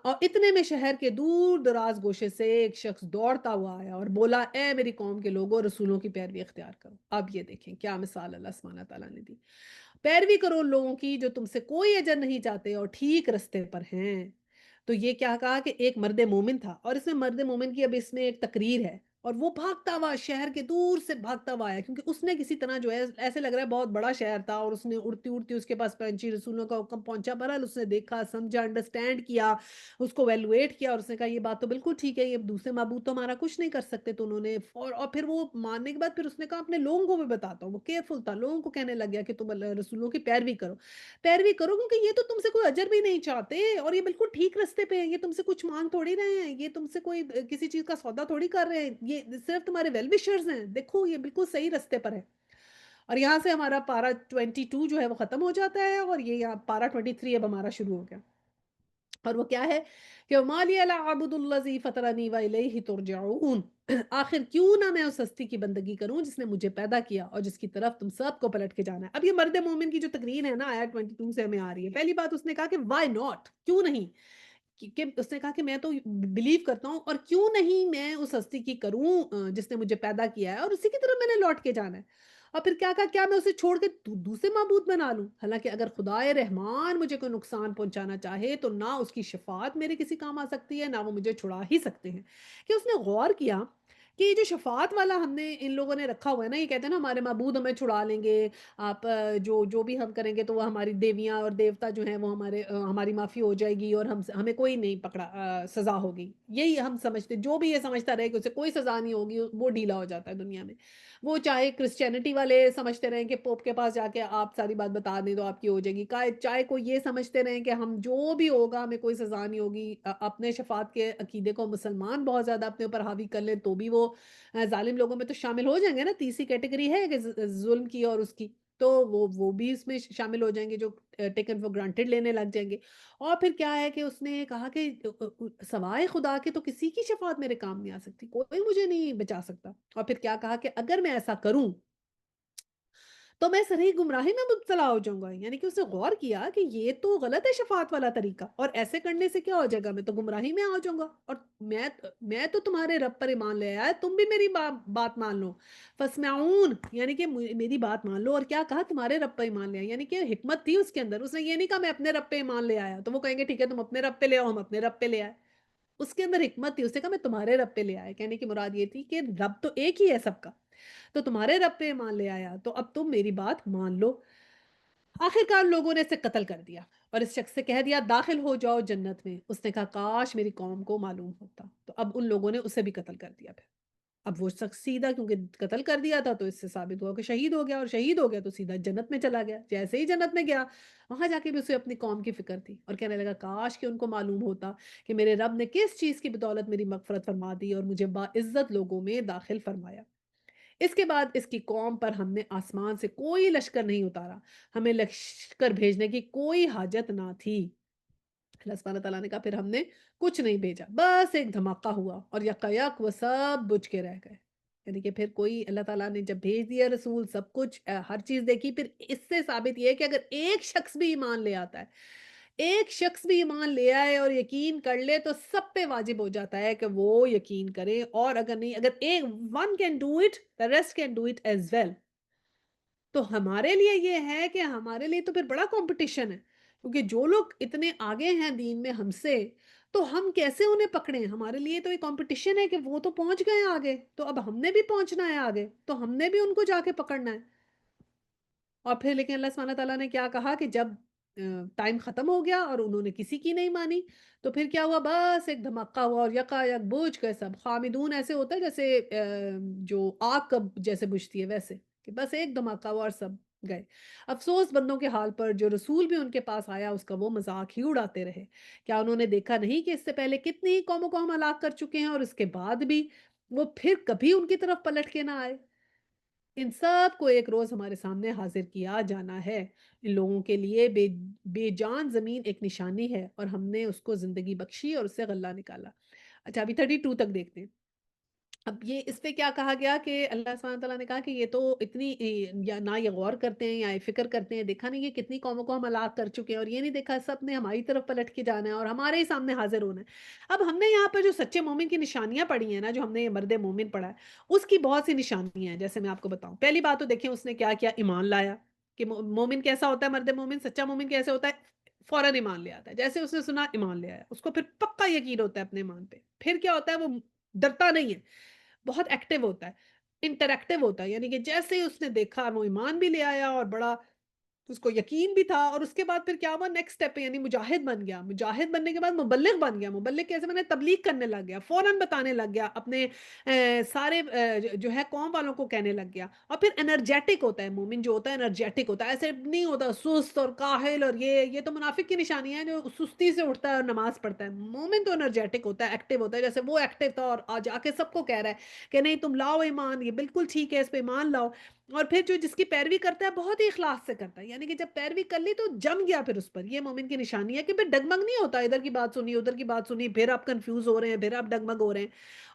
اور اتنے میں شہر کے دور دراز گوشے سے ایک شخص دوڑتا ہوا آیا اور بولا اے میری قوم کے لوگوں، رسولوں کی پیروی اختیار کرو۔ اب یہ دیکھیں کیا مثال اللہ سبحانہ تعالیٰ نے دی، پیروی کرو ان لوگوں کی جو تم سے کوئی اجر نہیں چاہتے اور ٹھیک رستے پر ہیں۔ تو یہ کیا کہا کہ ایک مرد مومن تھا، اور اس میں مرد مومن کی اب اس میں ایک تقریر ہے، اور وہ بھاگتا ہوا شہر کے دور سے بھاگتا ہوا آیا کیونکہ اس نے کسی طرح جو ہے ایسے لگ رہا ہے بہت بڑا شہر تھا، اور اس نے اڑتی اڑتی اس کے پاس پہنچی، رسولوں کا حکم پہنچا، بہرحال اس نے دیکھا سمجھا انڈرسٹینڈ کیا، اس کو ویلویٹ کیا، اور اس نے کہا یہ بات تو بالکل ٹھیک ہے، یہ دوسرے معبود تو ہمارا کچھ نہیں کر سکتے، تو انہوں نے اور پھر وہ ماننے کے بعد پھر اس نے کہا اپنے لوگوں کو بھی بتاتا ہوں، وہ کیئرفل تھا، لوگوں کو کہنے لگ گیا کہ تم رسولوں کی پیروی کرو، پیروی کرو کیونکہ یہ تو تم سے کوئی اجر بھی نہیں چاہتے اور یہ بالکل ٹھیک رستے پہ ہیں، یہ تم سے کچھ مانگ تھوڑی رہے ہیں، یہ تم سے کوئی کسی چیز کا سودا تھوڑی کر رہے ہیں، یہ صرف تمہارے ویل وشرز ہیں، دیکھو یہ بالکل صحیح رستے پر ہے۔ اور یہاں سے ہمارا پارا 22 جو ہے وہ ختم ہو جاتا ہے، اور یہ یہاں پارا 23 اب ہمارا شروع ہو گیا، اور وہ کیا ہے کہ وَمَا لِيَ لَا أَعْبُدُ الَّذِي فَطَرَنِي وَإِلَيْهِ تُرْجَعُونَ، آخر کیوں نہ میں اس ہستی کی بندگی کروں جس نے مجھے پیدا کیا اور جس کی طرف تم سب کو پلٹ کے جانا ہے۔ اب یہ مرد مومن کی جو تقریر ہے نا آیت 22 سے ہمیں آ رہی ہے، پہلی بات اس نے کہا کہ وائی ناٹ، کیوں نہیں، کہ اس نے کہا کہ میں تو بلیو کرتا ہوں، اور کیوں نہیں میں اس ہستی کی کروں جس نے مجھے پیدا کیا ہے، اور اسی کی طرف میں نے لوٹ کے جانا ہے۔ اور پھر کیا کہا، کیا میں اسے چھوڑ کے دوسرے معبود بنا لوں؟ حالانکہ اگر خدائے رحمان مجھے کوئی نقصان پہنچانا چاہے تو نہ اس کی شفاعت میرے کسی کام آ سکتی ہے، نہ وہ مجھے چھڑا ہی سکتے ہیں۔ کہ اس نے غور کیا کہ یہ جو شفاعت والا ہم نے ان لوگوں نے رکھا ہوا ہے نا، یہ کہتے ہیں نا ہمارے معبود ہمیں چھڑا لیں گے، آپ جو جو بھی ہم کریں گے تو وہ ہماری دیویاں اور دیوتا جو ہیں وہ ہمارے ہماری معافی ہو جائے گی، اور ہمیں کوئی نہیں پکڑا سزا ہوگی، یہی ہم سمجھتے، جو بھی یہ سمجھتا رہے کہ اسے کوئی سزا نہیں ہوگی وہ ڈھیلا ہو جاتا ہے دنیا میں۔ وہ چاہے کرسچینٹی والے سمجھتے رہیں کہ پوپ کے پاس جا کے آپ ساری بات بتا دیں تو آپ کی ہو جائے گی، چاہے کوئی یہ سمجھتے رہیں کہ ہم جو بھی ہوگا ہمیں کوئی سزا نہیں ہوگی، اپنے شفاعت کے عقیدے کو مسلمان بہت زیادہ اپنے اوپر حاوی کر لیں تو بھی وہ ظالم لوگوں میں تو شامل ہو جائیں گے نا، تیسری کیٹیگری ہے کہ ظلم کی اور اس کی، تو وہ بھی اس میں شامل ہو جائیں گے جو ٹیکن فور گرانٹیڈ لینے لگ جائیں گے۔ اور پھر کیا ہے کہ اس نے کہا کہ سوائے خدا کے تو کسی کی شفاعت میرے کام نہیں آ سکتی، کوئی مجھے نہیں بچا سکتا۔ اور پھر کیا کہا کہ اگر میں ایسا کروں تو میں صریح گمراہی میں مبتلا ہو جاؤں گا، یعنی کہ اس نے غور کیا کہ یہ تو غلط ہے شفاعت والا طریقہ، اور ایسے کرنے سے کیا ہو جائے گا، میں تو گمراہی میں آ جاؤں گا، اور میں میں تو تمہارے رب پر ایمان لے آیا، تم بھی میری بات مان لو، فسمعون، یعنی کہ میری بات مان لو، اور کیا کہا تمہارے رب پر ایمان لے آیا، یعنی کہ حکمت تھی اس کے اندر، اس نے یہ نہیں کہا میں اپنے رب پہ ایمان لے آیا، تو وہ کہیں گے ٹھیک ہے تم اپنے رب پہ لے آؤ، ہم اپنے رب پہ لے آئے۔ اس کے اندر حکمت تھی، اس نے کہا میں تمہارے رب پہ لے آیا، کہنے کی مراد یہ تھی کہ رب تو ایک ہی ہے سب کا، تو تمہارے رب پہ ایمان لے آیا تو اب تم میری بات مان لو۔ آخرکار لوگوں نے اسے قتل کر دیا اور اس شخص سے کہہ دیا داخل ہو جاؤ جنت میں۔ اس نے کہا کاش میری قوم کو معلوم ہوتا، تو اب ان لوگوں نے اسے بھی قتل کر دیا پھر۔ اب وہ شخص سیدھا کیونکہ قتل کر دیا تھا تو اس سے ثابت ہوا کہ شہید ہو گیا، اور شہید ہو گیا تو سیدھا جنت میں چلا گیا۔ جیسے ہی جنت میں گیا وہاں جا کے بھی اسے اپنی قوم کی فکر تھی، اور کہنے لگا کاش کہ ان کو معلوم ہوتا کہ میرے رب نے کس چیز کی بدولت میری مغفرت فرما دی اور مجھے باعزت لوگوں میں داخل فرمایا۔ اس کے بعد اس کی قوم پر ہم نے آسمان سے کوئی لشکر نہیں اتارا، ہمیں لشکر بھیجنے کی کوئی حاجت نہ تھی۔ اللہ سبحانہ تعالیٰ نے کہا پھر ہم نے کچھ نہیں بھیجا، بس ایک دھماکہ ہوا اور یکایک وہ سب بجھ کے رہ گئے۔ یعنی کہ پھر کوئی اللہ تعالیٰ نے جب بھیج دیا رسول، سب کچھ ہر چیز دیکھی، پھر اس سے ثابت یہ ہے کہ اگر ایک شخص بھی ایمان لے آتا ہے، ایک شخص بھی ایمان لے آئے اور یقین کر لے تو سب پہ واجب ہو جاتا ہے کہ وہ یقین کرے، اور اگر نہیں، اگر ایک one can do it the rest can do it as well۔ تو ہمارے لیے یہ ہے کہ ہمارے لیے تو پھر بڑا کمپٹیشن ہے، کیونکہ جو لوگ اتنے آگے ہیں دین میں ہم سے، تو ہم کیسے انہیں پکڑیں؟ ہمارے لیے تو یہ کمپٹیشن ہے کہ وہ تو پہنچ گئے ہیں آگے، تو اب ہم نے بھی پہنچنا ہے آگے، تو ہم نے بھی ان کو جا کے پکڑنا ہے۔ اور پھر لیکن اللہ سبحانہ تعالیٰ نے کیا کہا کہ جب ٹائم ختم ہو گیا اور انہوں نے کسی کی نہیں مانی، تو پھر کیا ہوا، بس ایک دھماکہ ہوا اور یکا یک بوجھ گئے سب خامدون، ایسے ہوتا ہے جیسے جو آگ کب جیسے بجھتی ہے ویسے، کہ بس ایک دھماکہ ہوا اور سب گئے۔ افسوس بندوں کے حال پر جو رسول بھی ان کے پاس آیا اس کا وہ مذاق ہی اڑاتے رہے۔ کیا انہوں نے دیکھا نہیں کہ اس سے پہلے کتنی ہی قوموں کو ہم ہلاک کر چکے ہیں، اور اس کے بعد بھی وہ پھر کبھی ان کی طرف پلٹ کے نہ آئے۔ ان سب کو ایک روز ہمارے سامنے حاضر کیا جانا ہے۔ ان لوگوں کے لیے بے جان زمین ایک نشانی ہے، اور ہم نے اس کو زندگی بخشی اور اس سے غلہ نکالا۔ اچھا ابھی 32 تک دیکھتے ہیں۔ اب یہ اس پہ کیا کہا گیا کہ اللہ سبحانہ تعالیٰ نے کہا کہ یہ تو اتنی یا نہ یہ غور کرتے ہیں یا یہ فکر کرتے ہیں، دیکھا نہیں کہ کتنی قوموں کو ہم ہلاک کر چکے ہیں، اور یہ نہیں دیکھا سب نے ہماری طرف پلٹ کے جانا ہے اور ہمارے ہی سامنے حاضر ہونا ہے۔ اب ہم نے یہاں پہ جو سچے مومن کی نشانیاں پڑھی ہیں نا، جو ہم نے مرد مومن پڑھا ہے، اس کی بہت سی نشانیاں ہیں، جیسے میں آپ کو بتاؤں۔ پہلی بات تو دیکھیں اس نے کیا کیا، ایمان لایا، کہ مومن کیسا ہوتا ہے، مرد مومن سچا مومن کیسے ہوتا ہے، فوراً ایمان لے آتا ہے، جیسے اس نے سنا ایمان لے آیا، اس کو پھر پکا یقین ہوتا ہے اپنے ایمان پہ۔ پھر کیا ہوتا ہے، وہ ڈرتا نہیں ہے، بہت ایکٹیو ہوتا ہے، انٹریکٹیو ہوتا ہے، یعنی کہ جیسے ہی اس نے دیکھا وہ ایمان بھی لے آیا اور بڑا اس کو یقین بھی تھا، اور اس کے بعد پھر کیا ہوا، نیکسٹ اسٹیپ پہ یعنی مجاہد بن گیا، مجاہد بننے کے بعد مبلغ بن گیا۔ مبلغ کیسے بنے، تبلیغ کرنے لگ گیا، فوراً بتانے لگ گیا اپنے سارے جو ہے قوم والوں کو کہنے لگ گیا۔ اور پھر انرجیٹک ہوتا ہے مومن، جو ہوتا ہے انرجیٹک ہوتا ہے، ایسے نہیں ہوتا سست اور کاہل، اور یہ تو منافق کی نشانی ہے جو سستی سے اٹھتا ہے اور نماز پڑھتا ہے۔ مومن تو انرجیٹک ہوتا ہے، ایکٹیو ہوتا ہے، جیسے وہ ایکٹیو تھا اور آج آ کے سب کو کہہ رہا ہے کہ نہیں تم لاؤ ایمان، یہ بالکل ٹھیک ہے، اس پہ ایمان لاؤ۔ اور پھر جو جس کی پیروی کرتا ہے بہت ہی اخلاص سے کرتا ہے، یعنی کہ جب پیروی کر لی تو جم گیا پھر اس پر۔ یہ مومن کی نشانی ہے کہ پھر ڈگمگ نہیں ہوتا، ادھر کی بات سنی ادھر کی بات سنی، پھر آپ کنفیوز ہو رہے ہیں، پھر آپ ڈگمگ ہو رہے ہیں۔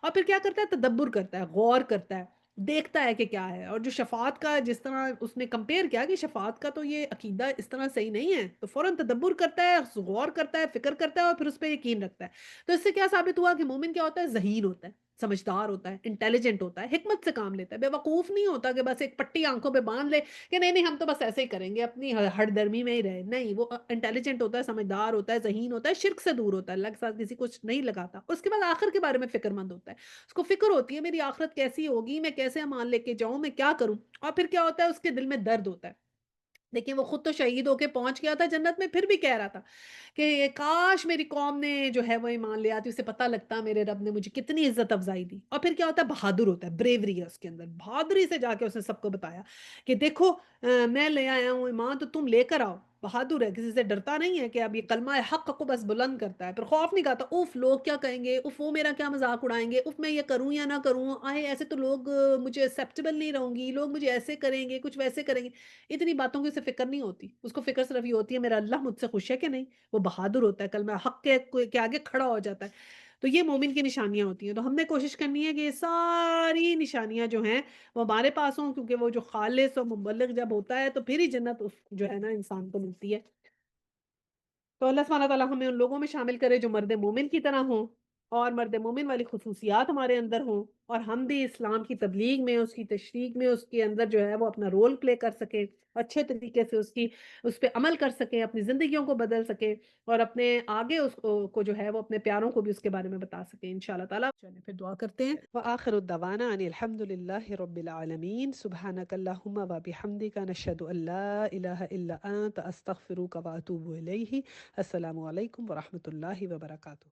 اور پھر کیا کرتا ہے، تدبر کرتا ہے، غور کرتا ہے، دیکھتا ہے کہ کیا ہے، اور جو شفاعت کا جس طرح اس نے کمپیئر کیا کہ شفاعت کا تو یہ عقیدہ اس طرح صحیح نہیں ہے، تو فوراً تدبر کرتا ہے، غور کرتا ہے، فکر کرتا ہے اور پھر اس پہ یقین رکھتا ہے۔ تو اس سے کیا ثابت ہوا کہ مومن کیا ہوتا ہے؟ ذہین ہوتا ہے، سمجھدار ہوتا ہے، انٹیلیجنٹ ہوتا ہے، حکمت سے کام لیتا ہے، بے وقوف نہیں ہوتا کہ بس ایک پٹی آنکھوں پہ باندھ لے کہ نہیں نہیں ہم تو بس ایسے ہی کریں گے، اپنی ہٹ درمی میں ہی رہے، نہیں وہ انٹیلیجنٹ ہوتا ہے، سمجھدار ہوتا ہے، ذہین ہوتا ہے، شرک سے دور ہوتا ہے، اللہ کے ساتھ کسی کچھ نہیں لگاتا، اور اس کے بعد آخر کے بارے میں فکر مند ہوتا ہے، اس کو فکر ہوتی ہے میری آخرت کیسی ہوگی، میں کیسے ایمان لے کے جاؤں، میں کیا کروں، اور پھر کیا ہوتا ہے اس کے دل میں درد ہوتا ہے۔ دیکھیے وہ خود تو شہید ہو کے پہنچ گیا تھا جنت میں، پھر بھی کہہ رہا تھا کہ کاش میری قوم نے جو ہے وہ ایمان لے آتی، اسے پتہ لگتا میرے رب نے مجھے کتنی عزت افضائی دی۔ اور پھر کیا ہوتا ہے؟ بہادر ہوتا ہے، بریوری ہے اس کے اندر، بہادری سے جا کے اس نے سب کو بتایا کہ دیکھو میں لے آیا ہوں ایمان تو تم لے کر آؤ۔ بہادر ہے، کسی سے ڈرتا نہیں ہے کہ اب یہ کلمہ حق کو بس بلند کرتا ہے، پھر خوف نہیں کھاتا اف لوگ کیا کہیں گے، اف وہ میرا کیا مذاق اڑائیں گے، اف میں یہ کروں یا نہ کروں، آئے ایسے تو لوگ مجھے ایکسیپٹیبل نہیں رہوں گی، لوگ مجھے ایسے کریں گے، کچھ ویسے کریں گے، اتنی باتوں کی اسے فکر نہیں ہوتی، اس کو فکر صرف یہ ہوتی ہے میرا اللہ مجھ سے خوش ہے کہ نہیں، وہ بہادر ہوتا ہے، کلمہ حق کے آگے کھڑا ہو جاتا ہے۔ تو یہ مومن کی نشانیاں ہوتی ہیں، تو ہم نے کوشش کرنی ہے کہ یہ ساری نشانیاں جو ہیں وہ ہمارے پاس ہوں، کیونکہ وہ جو خالص اور مبلغ جب ہوتا ہے تو پھر ہی جنت اس جو ہے نا انسان کو ملتی ہے۔ تو اللہ سبحانہ تعالیٰ ہمیں ان لوگوں میں شامل کرے جو مرد مومن کی طرح ہوں، اور مرد مومن والی خصوصیات ہمارے اندر ہوں، اور ہم بھی اسلام کی تبلیغ میں، اس کی تشریح میں، اس کے اندر جو ہے وہ اپنا رول پلے کر سکیں، اچھے طریقے سے اس پہ عمل کر سکیں، اپنی زندگیوں کو بدل سکیں، اور اپنے آگے اس کو جو ہے وہ اپنے پیاروں کو بھی اس کے بارے میں بتا سکیں انشاءاللہ تعالیٰ۔ چلیں پھر دعا کرتے ہیں۔ وآخر الدعوانا ان الحمد للہ رب العالمین، سبحانک اللہم و بحمدک، نشہد ان لا الہ الا انت، استغفرک و اتوب الیہ۔ السلام علیکم ورحمۃ اللہ وبرکاتہ۔